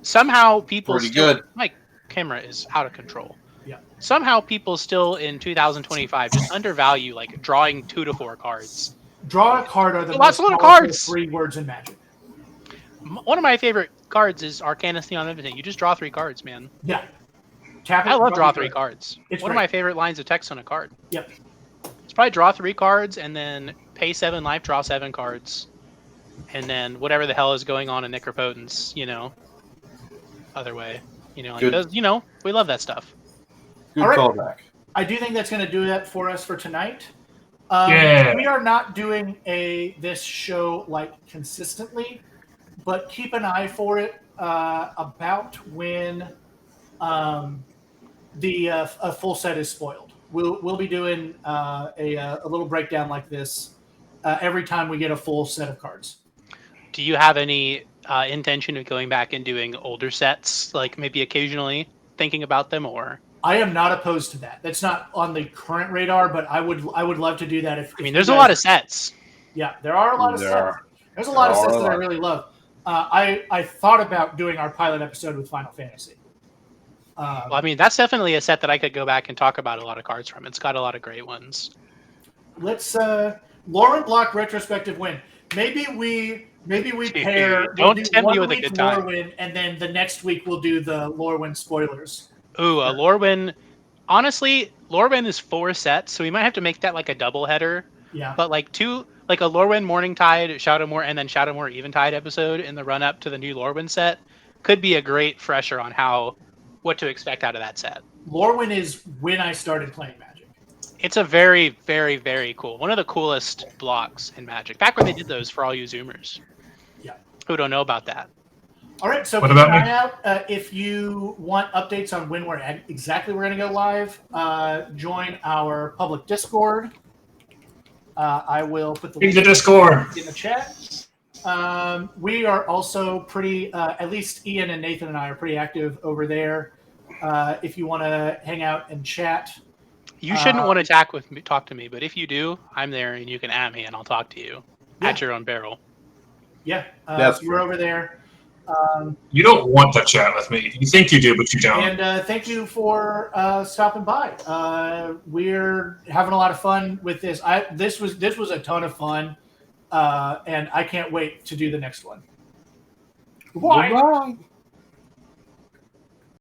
somehow people pretty good. My camera is out of control. Yeah. Somehow people still in 2025 just undervalue like drawing 2 to 4 cards. Draw a card are the most powerful cards. 3 words in Magic. One of my favorite cards is Arcanus the Omnipotent. You just draw 3 cards, man. Yeah. I love draw 3 cards. It's one of my favorite lines of text on a card. Yep. It's probably draw 3 cards and then pay 7 life, draw 7 cards. And then whatever the hell is going on in Necropotence, other way. We love that stuff. Good callback. I do think that's going to do that for us for tonight. Yeah. We are not doing this show like consistently, but keep an eye for it about when a full set is spoiled. We'll be doing a little breakdown like this every time we get a full set of cards. Do you have any intention of going back and doing older sets, like maybe occasionally thinking about them, or? I am not opposed to that. That's not on the current radar, but I would love to do that. There's a lot of sets. Yeah, there are a lot of sets. There's a lot of sets that I really love. I thought about doing our pilot episode with Final Fantasy. That's definitely a set that I could go back and talk about a lot of cards from. It's got a lot of great ones. Let's Lauren Block retrospective win. Maybe we pair. Don't tempt me with a good time. Lorwyn, and then the next week we'll do the Lorwyn spoilers. Ooh, a Lorwyn. Honestly, Lorwyn is 4 sets, so we might have to make that like a double header. Yeah. But like a Lorwyn Morningtide, Shadowmoor, and then Shadowmoor Eventide episode in the run up to the new Lorwyn set could be a great fresher on what to expect out of that set. Lorwyn is when I started playing Magic. It's a very, very, very cool. One of the coolest blocks in Magic. Back when they did those for all you Zoomers. Yeah. Who don't know about that. All right, so what about me? Out, if you want updates on when we're going to go live, join our public Discord. I will put the link in the Discord in the chat. We are also pretty, at least Ian and Nathan and I are pretty active over there. If you want to hang out and chat. You shouldn't want to talk to me, but if you do, I'm there and you can at me and I'll talk to you at your own barrel. Yeah, That's we're over there. You don't want to chat with me. You think you do, but you don't. And thank you for stopping by. We're having a lot of fun with this. This was a ton of fun, and I can't wait to do the next one. Goodbye. Goodbye.